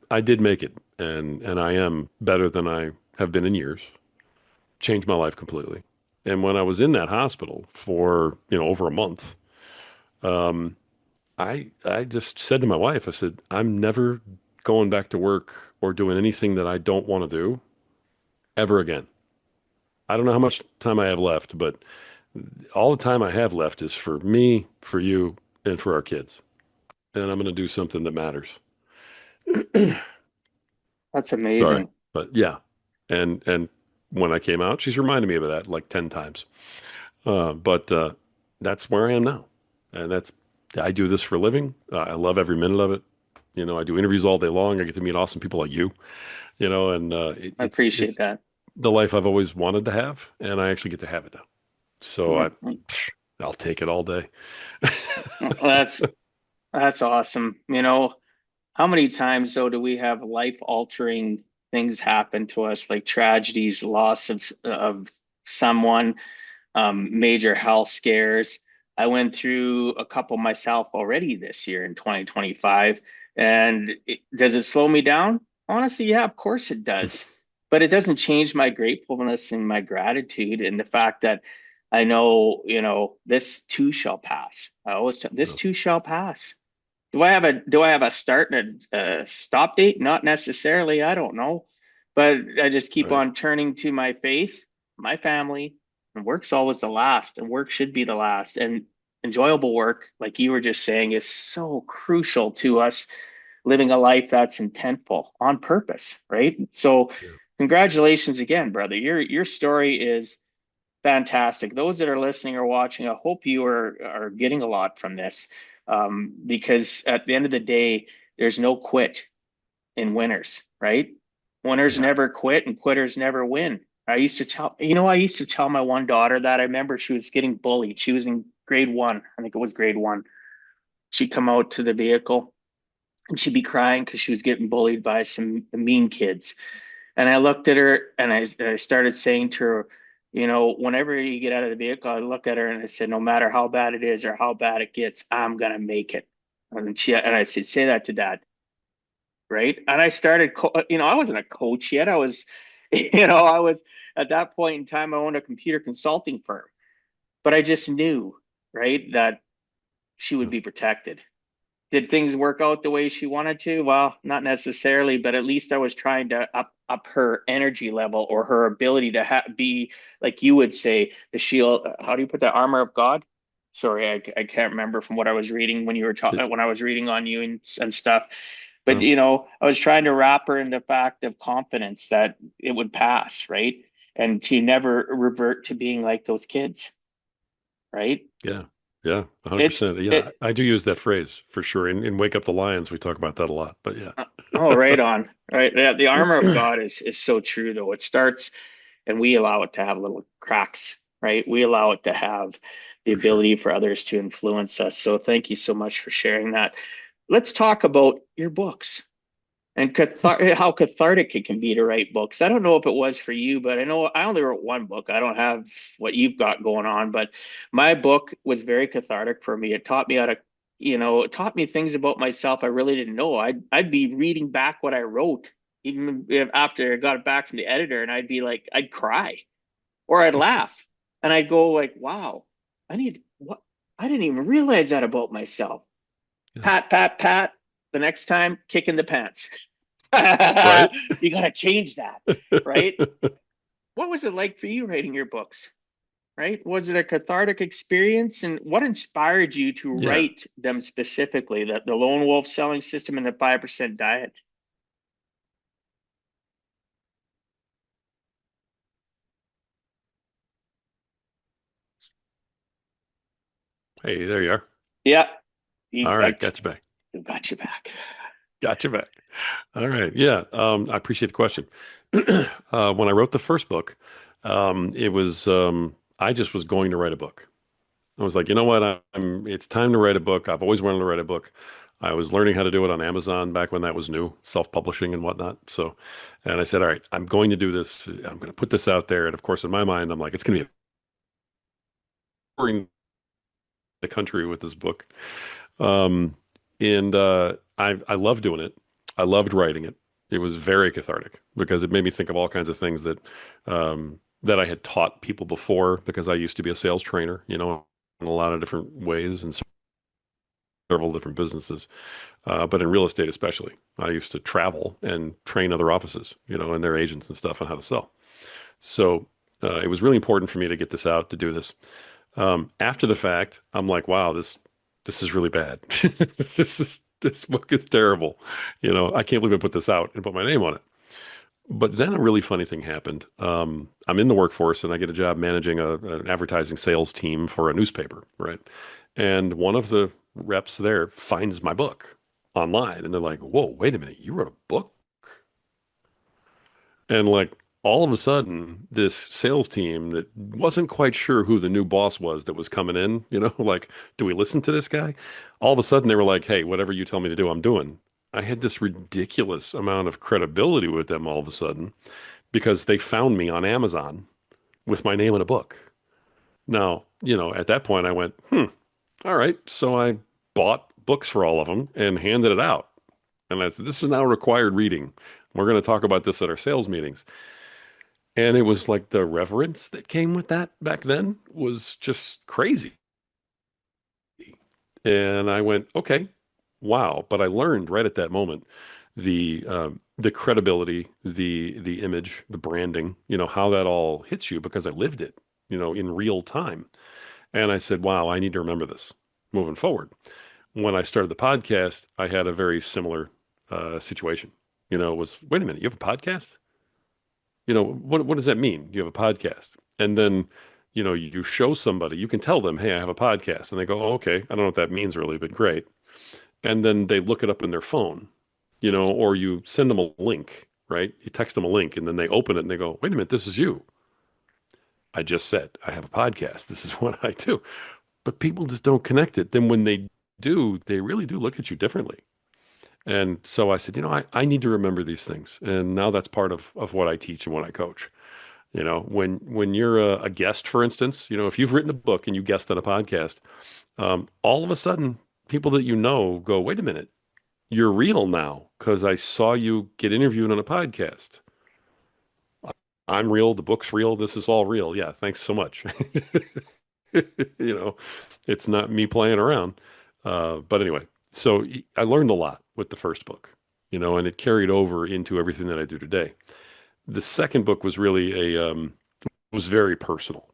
I did make it, and I am better than I have been in years. Changed my life completely. And when I was in that hospital for, over a month, um, I just said to my wife, I said, I'm never going back to work or doing anything that I don't want to do ever again. I don't know how much time I have left, but all the time I have left is for me, for you, and for our kids. And I'm going to do something that matters. That's Sorry, amazing. but yeah. And when I came out, she's reminded me of that like 10 times. But that's where I am now. And I do this for a living. I love every minute of it. I do interviews all day long. I get to meet awesome people like you, and I appreciate it's that. the life I've always wanted to have, and I actually get to have it now. So Mhm. I'll take it all day. That's that's awesome. How many times though do we have life-altering things happen to us, like tragedies, loss of someone, major health scares? I went through a couple myself already this year in 2025, and does it slow me down? Honestly, yeah, of course it does. But it doesn't change my gratefulness and my gratitude and the fact that I know, this too shall pass. I always tell this No, too shall pass. Do I have a start and a stop date? Not necessarily. I don't know, but I just keep right. on turning to my faith, my family, and work's always the last, and work should be the last. And enjoyable work, like you were just saying, is so crucial to us living a life that's intentful on purpose, right? So, Yeah. congratulations again, brother. Your story is fantastic. Those that are listening or watching, I hope you are getting a lot from this, because at the end of the day, there's no quit in winners, right? Winners Yeah. never quit and quitters never win. I used to tell my one daughter that. I remember she was getting bullied. She was in grade one. I think it was grade one. She'd come out to the vehicle and she'd be crying because she was getting bullied by some mean kids. And I looked at her and I started saying to her, whenever you get out of the vehicle, I look at her and I said, no matter how bad it is or how bad it gets, I'm gonna make it. And I said, say that to dad, right? And I started, I wasn't a coach yet. I was, I was at that point in time, I owned a computer consulting firm, but I just knew, right, that she would Yeah. be protected. Did things work out the way she wanted to? Well, not necessarily, but at least I was trying to up her energy level or her ability to be, like you would say, the shield. How do you put that? Armor of God? Sorry, I can't remember from what I was reading when you were It, when I was reading on you and stuff. But well, I was trying to wrap her in the fact of confidence that it would pass, right? And to never revert to being like those kids, right? yeah. Yeah. It's 100%. Yeah. it. I do use that phrase for sure. In Wake Up the Lions, we talk about that a lot. But yeah. Oh, right on. Right. Yeah, the armor of God is so true though. It starts and we allow it to have little cracks, right? We allow it to have the For sure. ability for others to influence us. So thank you so much for sharing that. Let's talk about your books and how cathartic it can be to write books. I don't know if it was for you, but I know I only wrote one book. I don't have what you've got going on, but my book was very cathartic for me. It taught me how to, it taught me things about myself I really didn't know. I'd be reading back what I wrote, even after I got it back from the editor, and I'd be like, I'd cry or I'd laugh, and I'd go like, wow, I need what I didn't even realize that about myself. Yeah. Pat, pat, pat. The next time, kick in the pants. Right. You got to change that, right? What was it like for you writing your books? Right? Was it a cathartic experience? And what inspired you to Yeah. write them specifically? The lone wolf selling system and the 5% diet? Hey, there you are. Yeah, you, All I, right, got you back. got you back. Got you back. All right. Yeah. I appreciate the question. When I wrote the first book, it was I just was going to write a book. I was like, you know what? It's time to write a book. I've always wanted to write a book. I was learning how to do it on Amazon back when that was new, self-publishing and whatnot. So, and I said, all right, I'm going to do this. I'm going to put this out there. And of course, in my mind, I'm like, it's going to be touring the country with this book. Um, and I love doing it. I loved writing it. It was very cathartic because it made me think of all kinds of things that I had taught people before because I used to be a sales trainer, in a lot of different ways and several different businesses. But in real estate, especially, I used to travel and train other offices, and their agents and stuff on how to sell. So it was really important for me to get this out, to do this. After the fact, I'm like, wow, this is really bad. This book is terrible. I can't believe I put this out and put my name on it. But then a really funny thing happened. I'm in the workforce and I get a job managing an advertising sales team for a newspaper, right? And one of the reps there finds my book online and they're like, whoa, wait a minute, you wrote a book? And like all of a sudden, this sales team that wasn't quite sure who the new boss was that was coming in, like, do we listen to this guy? All of a sudden, they were like, hey, whatever you tell me to do, I'm doing. I had this ridiculous amount of credibility with them all of a sudden because they found me on Amazon with my name in a book. Now, at that point, I went, all right. So I bought books for all of them and handed it out. And I said, this is now required reading. We're going to talk about this at our sales meetings. And it was like the reverence that came with that back then was just crazy. And I went, okay, wow. But I learned right at that moment the credibility, the image, the branding, how that all hits you because I lived it, in real time. And I said, wow, I need to remember this moving forward. When I started the podcast, I had a very similar situation. It was, wait a minute, you have a podcast? What does that mean? You have a podcast. And then, you show somebody, you can tell them, hey, I have a podcast. And they go, oh, okay, I don't know what that means really, but great. And then they look it up in their phone, or you send them a link, right? You text them a link and then they open it and they go, wait a minute, this is you. I just said, I have a podcast. This is what I do. But people just don't connect it. Then when they do, they really do look at you differently. And so I said, I need to remember these things. And now that's part of what I teach and what I coach. When you're a guest, for instance, if you've written a book and you guest on a podcast, all of a sudden people that go, wait a minute, you're real now because I saw you get interviewed on a podcast. I'm real. The book's real. This is all real. Yeah. Thanks so much. You know, it's not me playing around. But anyway, so I learned a lot with the first book, and it carried over into everything that I do today. The second book was really was very personal.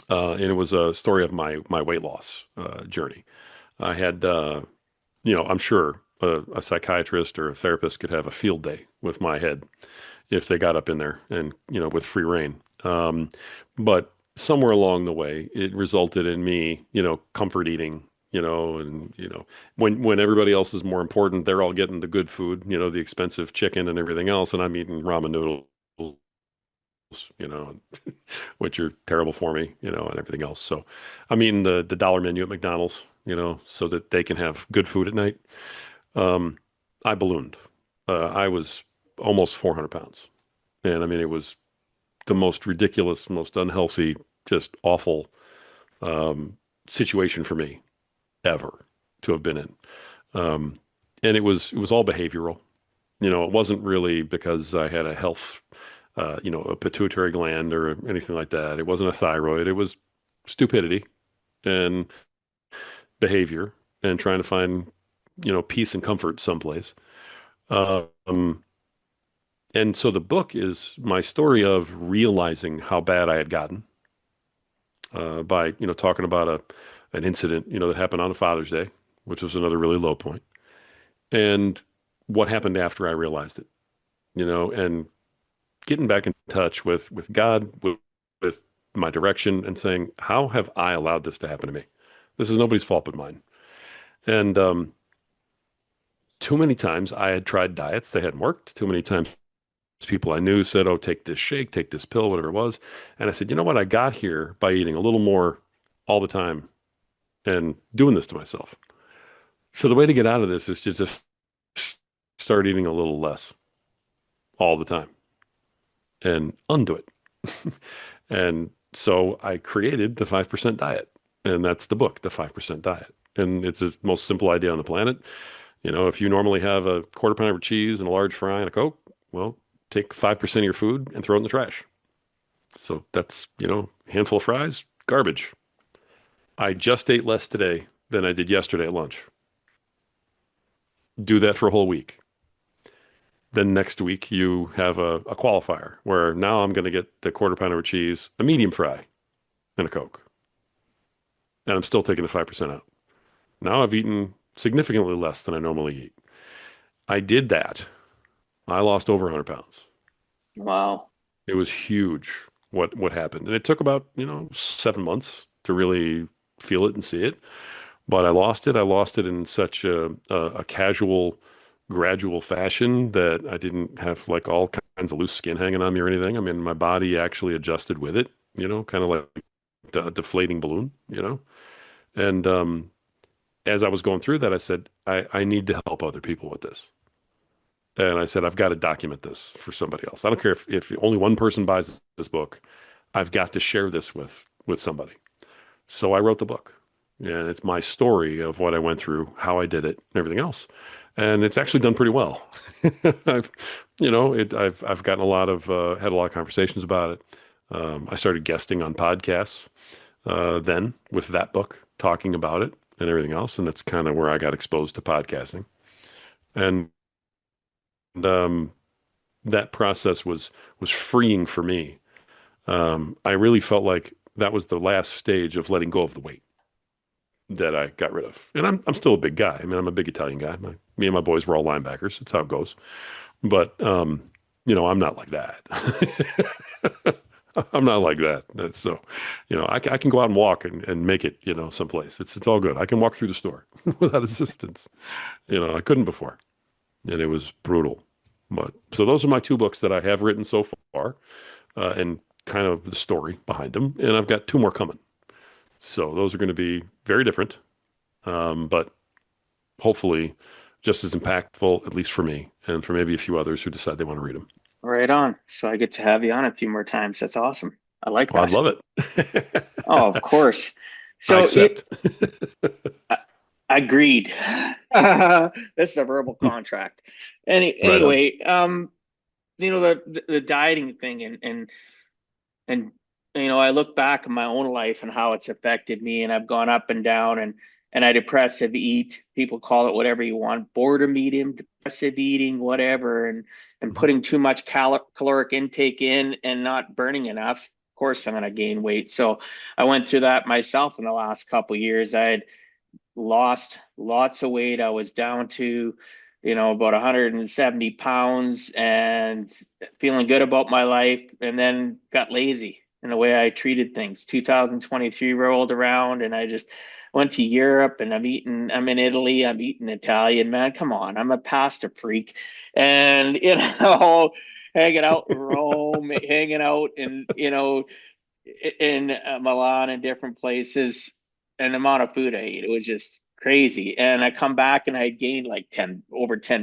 And it was a story of my weight loss journey. I had, I'm sure a psychiatrist or a therapist could have a field day with my head if they got up in there and with free reign. But somewhere along the way, it resulted in me, comfort eating. And when everybody else is more important, they're all getting the good food, the expensive chicken and everything else, and I'm eating ramen noodles, you know, which are terrible for me, and everything else. So I'm eating the dollar menu at McDonald's, so that they can have good food at night. Um, I ballooned. I was almost 400 pounds. And I mean, it was the most ridiculous, most unhealthy, just awful situation for me ever to have been in. Um, and it was all behavioral. It wasn't really because I had a health, a pituitary gland or anything like that. It wasn't a thyroid. It was stupidity and behavior. and trying to find, peace and comfort someplace. Um, and so the book is my story of realizing how bad I had gotten by, talking about an incident, that happened on a Father's Day, which was another really low point, and what happened after I realized it, and getting back in touch with God, with my direction, and saying, how have I allowed this to happen to me? This is nobody's fault but mine. And too many times I had tried diets, they hadn't worked. Too many times people I knew said, "Oh, take this shake, take this pill, whatever it was." And I said, "You know what? I got here by eating a little more all the time and doing this to myself. So the way to get out of this is to just start eating a little less all the time and undo it." And so I created the 5% diet. And that's the book, The 5% Diet. And it's the most simple idea on the planet. If you normally have a quarter pounder of cheese and a large fry and a Coke, well, take 5% of your food and throw it in the trash. So that's, handful of fries, garbage. I just ate less today than I did yesterday at lunch. Do that for a whole week. Then next week you have a qualifier where now I'm going to get the quarter pounder of cheese, a medium fry, and a Coke. And I'm still taking the 5% out. Now I've eaten significantly less than I normally eat. I did that. I lost over 100 pounds. Wow. It was huge what happened. And it took about, 7 months to really feel it and see it. But I lost it. I lost it in such a casual, gradual fashion that I didn't have like all kinds of loose skin hanging on me or anything. I mean, my body actually adjusted with it, kind of like a deflating balloon, And as I was going through that, I said, I need to help other people with this. And I said, I've got to document this for somebody else. I don't care if only one person buys this book. I've got to share this with somebody. So I wrote the book. And it's my story of what I went through, how I did it, and everything else. And it's actually done pretty well. I've, I've gotten a lot of had a lot of conversations about it. I started guesting on podcasts then with that book, talking about it and everything else, and that's kind of where I got exposed to podcasting. And um, that process was freeing for me. I really felt like that was the last stage of letting go of the weight that I got rid of. And I'm still a big guy. I mean, I'm a big Italian guy. Me and my boys were all linebackers. That's how it goes. But I'm not like that. I'm not like that. That's so, I can go out and walk and make it, someplace. It's all good. I can walk through the store without assistance. I couldn't before, and it was brutal. But so those are my two books that I have written so far, and kind of the story behind them. And I've got two more coming. So those are going to be very different, but hopefully just as impactful, at least for me, and for maybe a few others who decide they want to read them. Right on. So I get to have you on a few more times. That's awesome. I like Well, I'd that. love it. Oh, of course. I So accept. I, agreed. This is a verbal contract. Right on. Anyway, the dieting thing and I look back in my own life and how it's affected me, and I've gone up and down, and I depressive eat. People call it whatever you want, boredom eating, depressive eating, whatever, and Mhm. putting too much caloric intake in and not burning enough. Of course, I'm going to gain weight. So I went through that myself in the last couple of years. I had lost lots of weight. I was down to, about 170 pounds and feeling good about my life, and then got lazy in the way I treated things. 2023 rolled around and I just went to Europe, and I'm in Italy, I'm eating Italian. Man, come on. I'm a pasta freak. And, hanging out in Rome, hanging out in Milan and different places, and the amount of food I ate, it was just crazy. And I come back and I gained like 10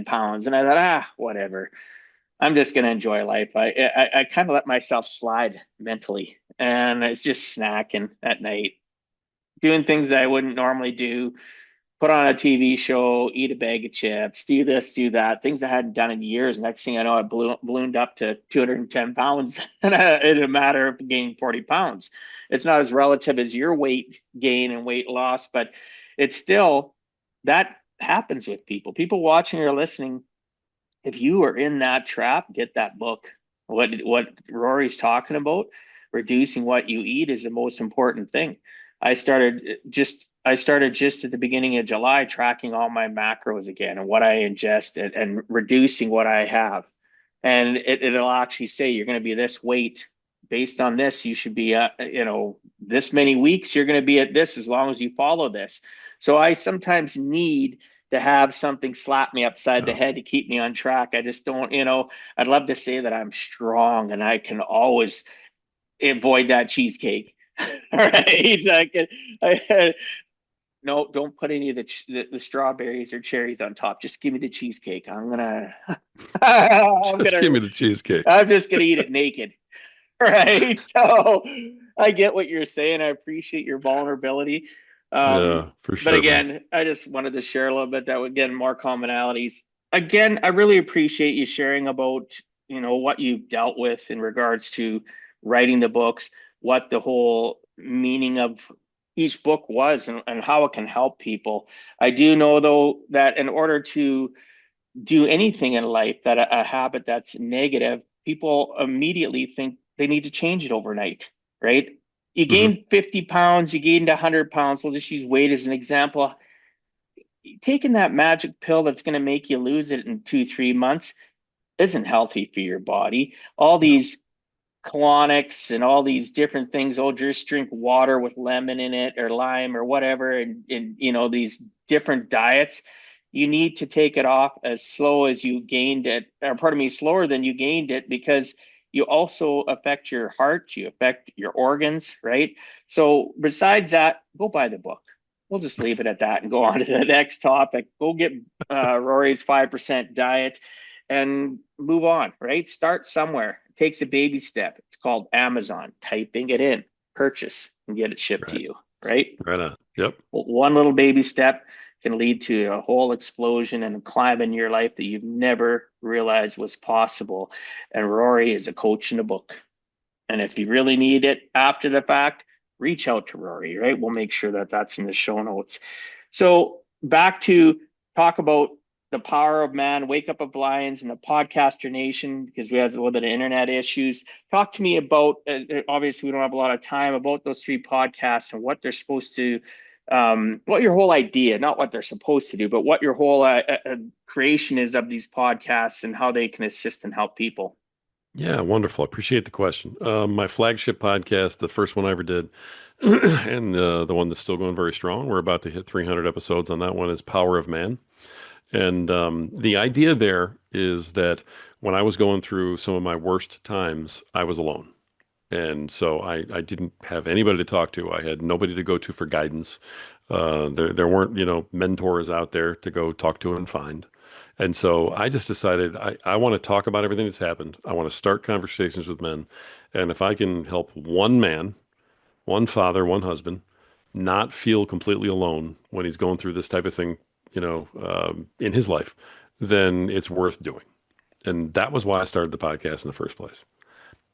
pounds, and I thought, whatever. I'm just gonna enjoy life. I kind of let myself slide mentally, and it's just snacking at night, doing things that I wouldn't normally do. Put on a TV show, eat a bag of chips, do this, do that, things I hadn't done in years. Next thing I know, I ballooned up to 210 pounds in a matter of gaining 40 pounds. It's not as relative as your weight gain and weight loss, but it's still. that happens with people. People watching or listening, if you are in that trap, get that book. What Rory's talking about, reducing what you eat is the most important thing. I started just at the beginning of July tracking all my macros again and what I ingest and reducing what I have. And it'll actually say you're going to be this weight based on this. You should be this many weeks. You're going to be at this as long as you follow this. So I sometimes need to have something slap me upside the Yeah. head to keep me on track. I just don't, I'd love to say that I'm strong and I can always avoid that cheesecake. Right. No, don't put any of the strawberries or cherries on top. Just give me the cheesecake. I'm Just give gonna, me the cheesecake. I'm just gonna eat it naked. Right. So I get what you're saying. I appreciate your vulnerability. Um, Yeah, for but sure, man. again, I just wanted to share a little bit that would get more commonalities. Again, I really appreciate you sharing about, what you've dealt with in regards to writing the books, what the whole meaning of each book was and how it can help people. I do know though that in order to do anything in life that a habit that's negative, people immediately think they need to change it overnight, right? You Hmm. gained 50 pounds, you gained 100 pounds. We'll just use weight as an example. Taking that magic pill that's going to make you lose it in 2, 3 months isn't healthy for your body. All No. these colonics and all these different things. Oh, just drink water with lemon in it or lime or whatever. And these different diets, you need to take it off as slow as you gained it, or pardon me, slower than you gained it, because you also affect your heart, you affect your organs, right? So besides that, go buy the book. We'll just leave it at that and go on to the next topic. Go get Rory's 5% diet and move on, right? Start somewhere. It takes a baby step. It's called Amazon. Typing it in, purchase, and get it shipped to Right. you, right? Right on. Yep. Well, one little baby step can lead to a whole explosion and a climb in your life that you've never realized was possible. And Rory is a coach in a book. And if you really need it after the fact, reach out to Rory, right? We'll make sure that that's in the show notes. So back to talk about the power of man, wake up of lions, and the podcaster nation, because we have a little bit of internet issues. Talk to me about, obviously we don't have a lot of time, about those three podcasts and what they're supposed to, what your whole idea, not what they're supposed to do, but what your whole creation is of these podcasts and how they can assist and help people. Yeah, wonderful. I appreciate the question. My flagship podcast, the first one I ever did, and the one that's still going very strong. We're about to hit 300 episodes on that one is Power of Man. And the idea there is that when I was going through some of my worst times, I was alone. And so I didn't have anybody to talk to. I had nobody to go to for guidance. There weren't, mentors out there to go talk to and find. And so I just decided I want to talk about everything that's happened. I want to start conversations with men. And if I can help one man, one father, one husband, not feel completely alone when he's going through this type of thing, in his life, then it's worth doing. And that was why I started the podcast in the first place.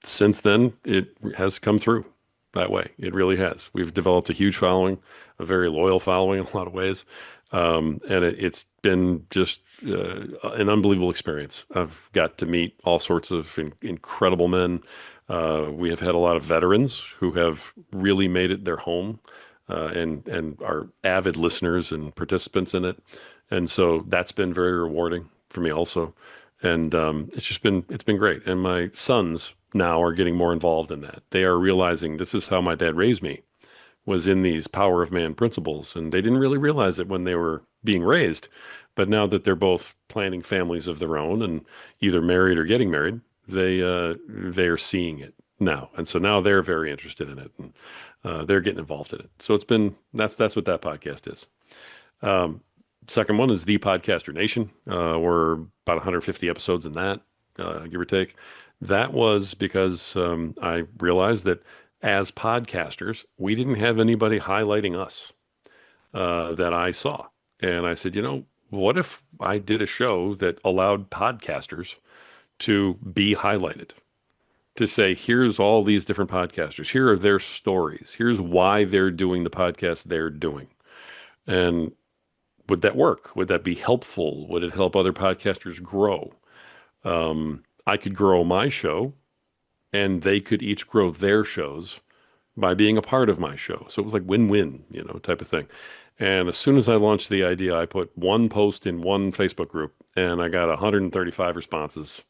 Since then, it has come through that way. It really has. We've developed a huge following, a very loyal following in a lot of ways. And it's been just an unbelievable experience. I've got to meet all sorts of incredible men. We have had a lot of veterans who have really made it their home, and are avid listeners and participants in it. And so that's been very rewarding for me also. And it's been great. And my sons now are getting more involved in that. They are realizing this is how my dad raised me, was in these power of man principles. And they didn't really realize it when they were being raised. But now that they're both planning families of their own and either married or getting married, they are seeing it now. And so now they're very interested in it, and they're getting involved in it. So that's what that podcast is. Um, Second one is The Podcaster Nation. We're about 150 episodes in that, give or take. That was because I realized that as podcasters, we didn't have anybody highlighting us that I saw. And I said, what if I did a show that allowed podcasters to be highlighted? To say, here's all these different podcasters. Here are their stories. Here's why they're doing the podcast they're doing. And would that work? Would that be helpful? Would it help other podcasters grow? I could grow my show and they could each grow their shows by being a part of my show. So it was like win-win, type of thing. And as soon as I launched the idea, I put one post in one Facebook group and I got 135 responses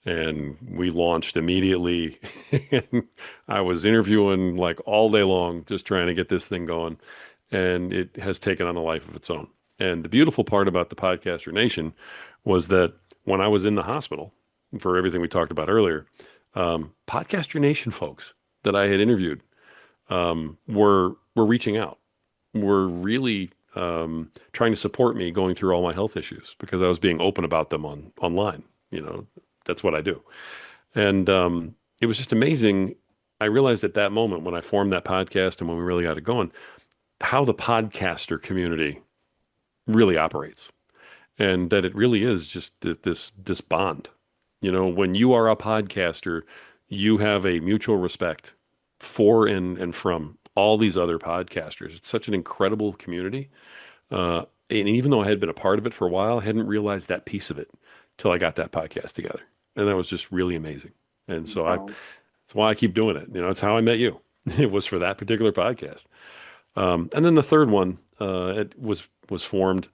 and we launched immediately. And I was interviewing like all day long, just trying to get this thing going. And it has taken on a life of its own. And the beautiful part about the Podcaster Nation was that when I was in the hospital for everything we talked about earlier, Podcaster Nation folks that I had interviewed were reaching out, were really trying to support me going through all my health issues because I was being open about them online. You know, that's what I do. And it was just amazing. I realized at that moment when I formed that podcast and when we really got it going, how the podcaster community really operates, and that it really is just this bond. When you are a podcaster, you have a mutual respect for and from all these other podcasters. It's such an incredible community. And even though I had been a part of it for a while, I hadn't realized that piece of it till I got that podcast together. And that was just really amazing. And so Wow. that's why I keep doing it. It's how I met you. It was for that particular podcast. And then the third one, it was formed.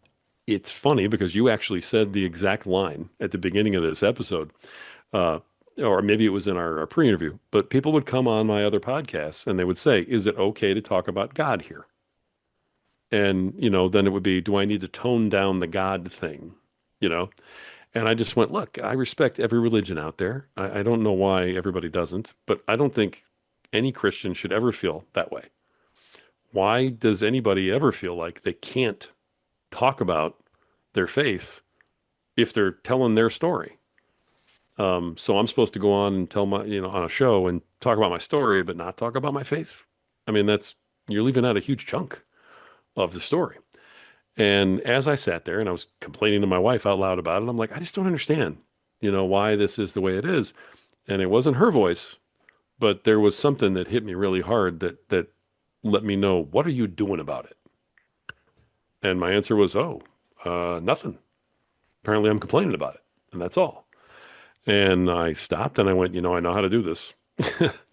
It's funny because you actually said the exact line at the beginning of this episode, uh, or maybe it was in our pre-interview. But people would come on my other podcasts and they would say, "Is it okay to talk about God here?" And then it would be, "Do I need to tone down the God thing?" You know. And I just went, "Look, I respect every religion out there. I don't know why everybody doesn't, but I don't think any Christian should ever feel that way. Why does anybody ever feel like they can't talk about their faith if they're telling their story? So I'm supposed to go on and tell on a show and talk about my story, but not talk about my faith. I mean, you're leaving out a huge chunk of the story." And as I sat there and I was complaining to my wife out loud about it, I'm like, I just don't understand, why this is the way it is. And it wasn't her voice, but there was something that hit me really hard that let me know, what are you doing about it? And my answer was, oh, nothing. Apparently I'm complaining about it. And that's all. And I stopped and I went, I know how to do this.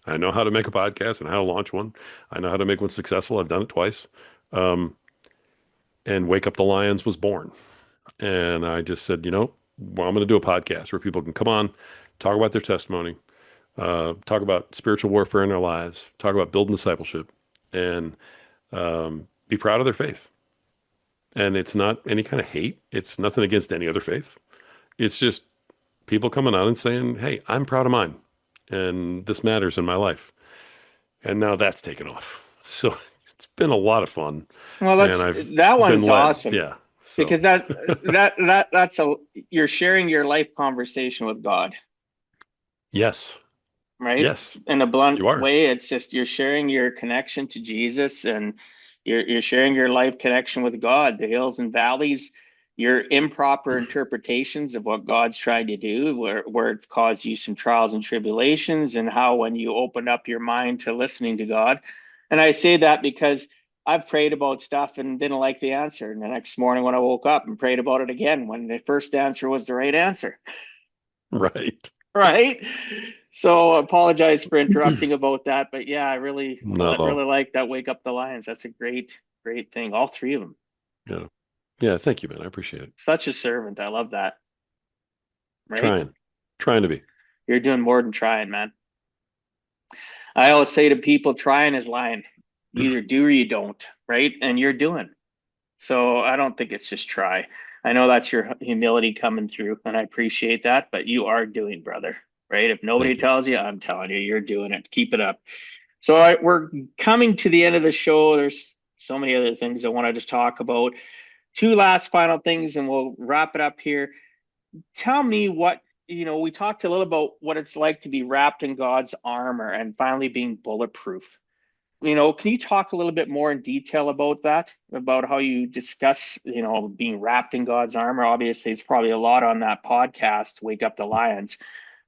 I know how to make a podcast and how to launch one. I know how to make one successful. I've done it twice. Um, and Wake Up the Lions was born. And I just said, well, I'm going to do a podcast where people can come on, talk about their testimony, talk about spiritual warfare in their lives, talk about building discipleship, and be proud of their faith. And it's not any kind of hate. It's nothing against any other faith. It's just people coming out and saying, "Hey, I'm proud of mine, and this matters in my life." And now that's taken off. So it's been a lot of fun, Well, and I've that been one's led. awesome Yeah. So because that's you're sharing your life conversation with God, yes, right? yes, In a blunt you are. way, it's just you're sharing your connection to Jesus and you're sharing your life connection with God, the hills and valleys, your improper interpretations of what God's trying to do, where it's caused you some trials and tribulations, and how when you open up your mind to listening to God. And I say that because I've prayed about stuff and didn't like the answer. And the next morning when I woke up and prayed about it again, when the first answer was the right answer. Right. Right. So I apologize for interrupting about that, but yeah, Not at really all. like that. Wake Up the Lions. That's a great thing. All three of them. Yeah. Yeah. Thank you, man. I appreciate it. Such a servant. I love that. Right. Trying, trying to be. You're doing more than trying, man. I always say to people, trying is lying. You either do or you don't, right? And you're doing. So I don't think it's just try. I know that's your humility coming through, and I appreciate that, but you are doing, brother, right? If nobody Thank you. tells you, I'm telling you, you're doing it. Keep it up. So we're coming to the end of the show. There's so many other things I wanted to talk about. Two last final things, and we'll wrap it up here. Tell me we talked a little about what it's like to be wrapped in God's armor and finally being bulletproof. Can you talk a little bit more in detail about that, about how you discuss, being wrapped in God's armor? Obviously, it's probably a lot on that podcast, Wake Up the Lions.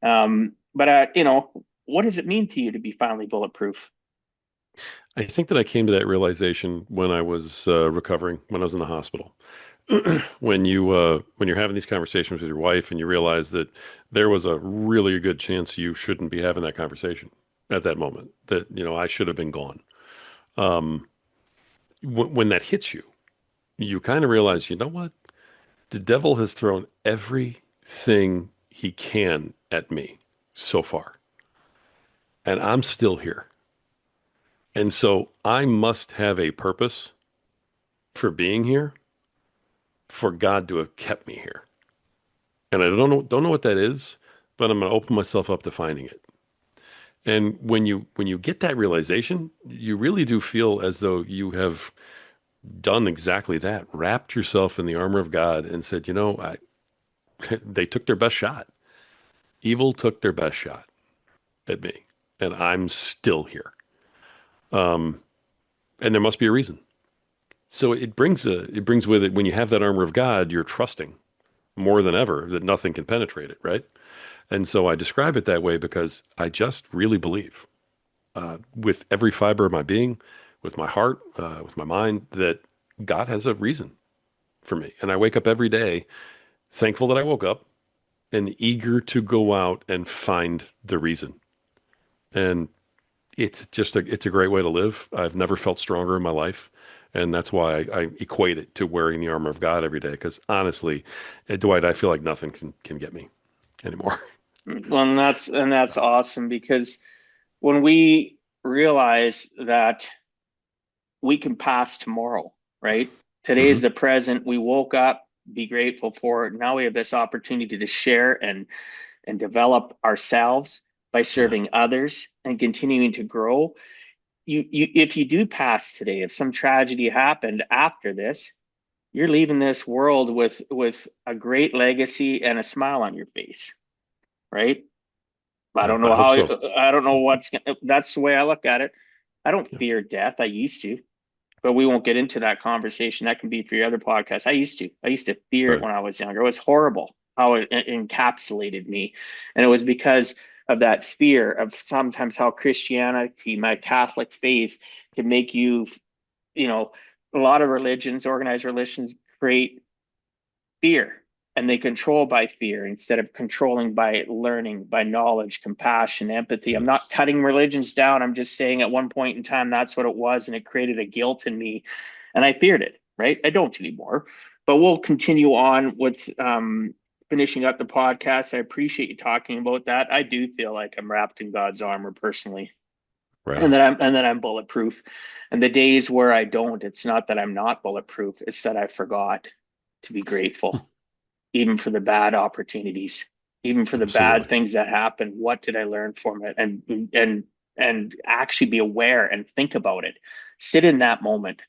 But what does it mean to you to be finally bulletproof? I think that I came to that realization when I was recovering, when I was in the hospital. when you're having these conversations with your wife and you realize that there was a really good chance you shouldn't be having that conversation at that moment, that I should have been gone. Um, when that hits you, you kind of realize, you know what? The devil has thrown everything he can at me so far, and I'm still here. And so I must have a purpose for being here, for God to have kept me here. And I don't know what that is, but I'm going to open myself up to finding it. And when you get that realization, you really do feel as though you have done exactly that, wrapped yourself in the armor of God and said, they took their best shot. Evil took their best shot at me, and I'm still here. Um, and there must be a reason. So it brings with it, when you have that armor of God, you're trusting more than ever that nothing can penetrate it, right? And so I describe it that way because I just really believe, with every fiber of my being, with my heart, with my mind, that God has a reason for me. And I wake up every day thankful that I woke up and eager to go out and find the reason. And it's a great way to live. I've never felt stronger in my life. And that's why I equate it to wearing the armor of God every day. Because honestly, Dwight, I feel like nothing can get me anymore. Well, and that's awesome because when we realize that we can pass tomorrow, right? Today is Hmm. the present. We woke up, be grateful for it. Now we have this opportunity to share and develop ourselves by Yeah. serving others and continuing to grow. You if you do pass today, if some tragedy happened after this, you're leaving this world with a great legacy and a smile on your face, right? I Yeah. don't I know hope how, so. I don't know that's the way I look at it. I don't Yeah. fear death. I used to, but we won't get into that conversation. That can be for your other podcast. I used to fear it Right. when I was younger. It was horrible how it encapsulated me. And it was because of that fear of sometimes how Christianity, my Catholic faith, can make you, you know, a lot of religions, organized religions create fear and they control by fear instead of controlling by learning, by knowledge, compassion, empathy. I'm Yeah. not cutting religions down. I'm just saying at one point in time, that's what it was. And it created a guilt in me. And I feared it, right? I don't anymore. But we'll continue on with finishing up the podcast. I appreciate you talking about that. I do feel like I'm wrapped in God's armor personally. Right And on. that I'm bulletproof. And the days where I don't, it's not that I'm not bulletproof, it's that I forgot to be grateful even for the bad opportunities, even for the bad Absolutely. things that happen. What did I learn from it? And actually be aware and think about it. Sit in that moment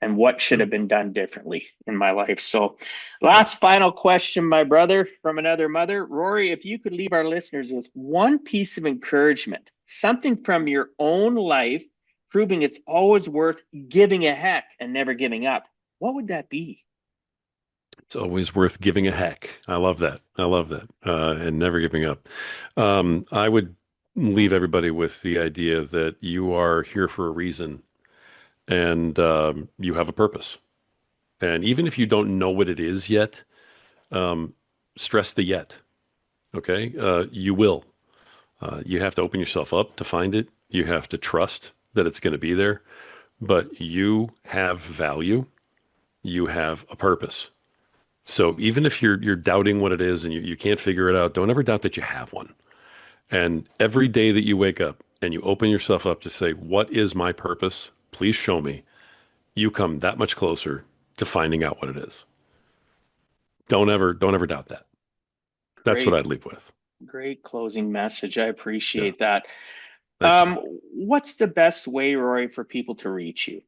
and what should Yep. have been done differently in my life. So, Yep. last final question, my brother from another mother. Rory, if you could leave our listeners with one piece of encouragement, something from your own life proving it's always worth giving a heck and never giving up, what would that be? It's always worth giving a heck. I love that. I love that. And never giving up. I would leave everybody with the idea that you are here for a reason, and you have a purpose. And even if you don't know what it is yet, um, stress the yet. Okay. You will. You have to open yourself up to find it. You have to trust that it's going to be there. But you have value. You have a purpose. So even if you're doubting what it is and you can't figure it out, don't ever doubt that you have one. And every day that you wake up and you open yourself up to say, what is my purpose? Please show me. You come that much closer to finding out what it is. Don't ever doubt that. That's what Great, I'd leave with. great closing message. I Yeah. appreciate that. Thank you. What's the best way, Rory, for people to reach you?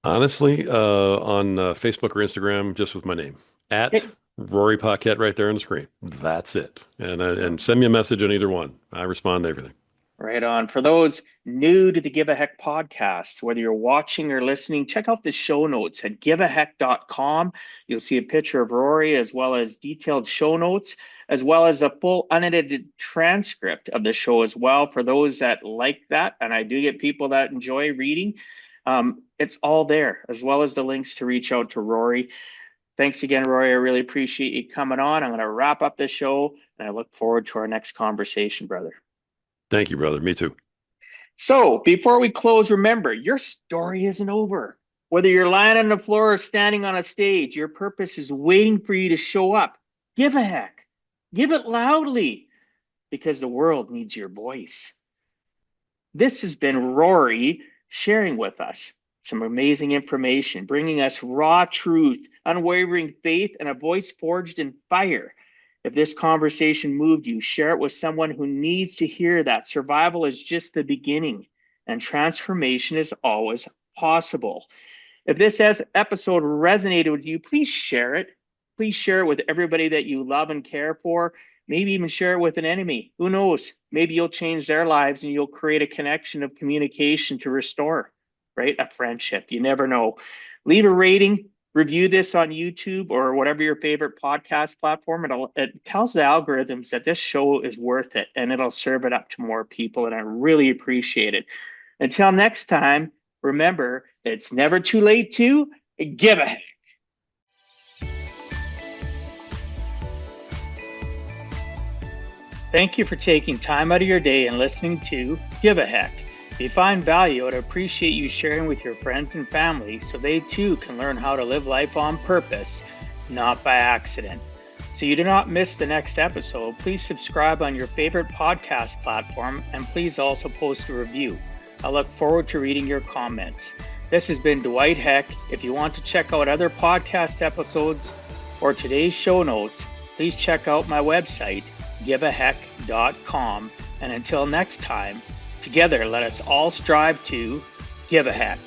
Honestly, on Facebook or Instagram, just with my name at Okay. Rory Paquette right there on the screen. That's it. And send me a message on either one. I respond to everything. Right on. For those new to the Give a Heck podcast, whether you're watching or listening, check out the show notes at giveaheck.com. You'll see a picture of Rory as well as detailed show notes, as well as a full unedited transcript of the show as well. For those that like that, and I do get people that enjoy reading, it's all there, as well as the links to reach out to Rory. Thanks again, Rory. I really appreciate you coming on. I'm going to wrap up the show, and I look forward to our next conversation, brother. Thank you, brother. Me too. So before we close, remember, your story isn't over. Whether you're lying on the floor or standing on a stage, your purpose is waiting for you to show up. Give a heck. Give it loudly, because the world needs your voice. This has been Rory sharing with us some amazing information, bringing us raw truth, unwavering faith, and a voice forged in fire. If this conversation moved you, share it with someone who needs to hear that survival is just the beginning and transformation is always possible. If this episode resonated with you, please share it. Please share it with everybody that you love and care for. Maybe even share it with an enemy. Who knows? Maybe you'll change their lives and you'll create a connection of communication to restore, right? A friendship. You never know. Leave a rating. Review this on YouTube or whatever your favorite podcast platform. It tells the algorithms that this show is worth it and it'll serve it up to more people. And I really appreciate it. Until next time, remember, it's never too late to give a heck. Thank you for taking time out of your day and listening to Give a Heck. If you find value, I'd appreciate you sharing with your friends and family so they too can learn how to live life on purpose, not by accident. So you do not miss the next episode, please subscribe on your favorite podcast platform and please also post a review. I look forward to reading your comments. This has been Dwight Heck. If you want to check out other podcast episodes or today's show notes, please check out my website, giveaheck.com. And until next time, together let us all strive to give a heck.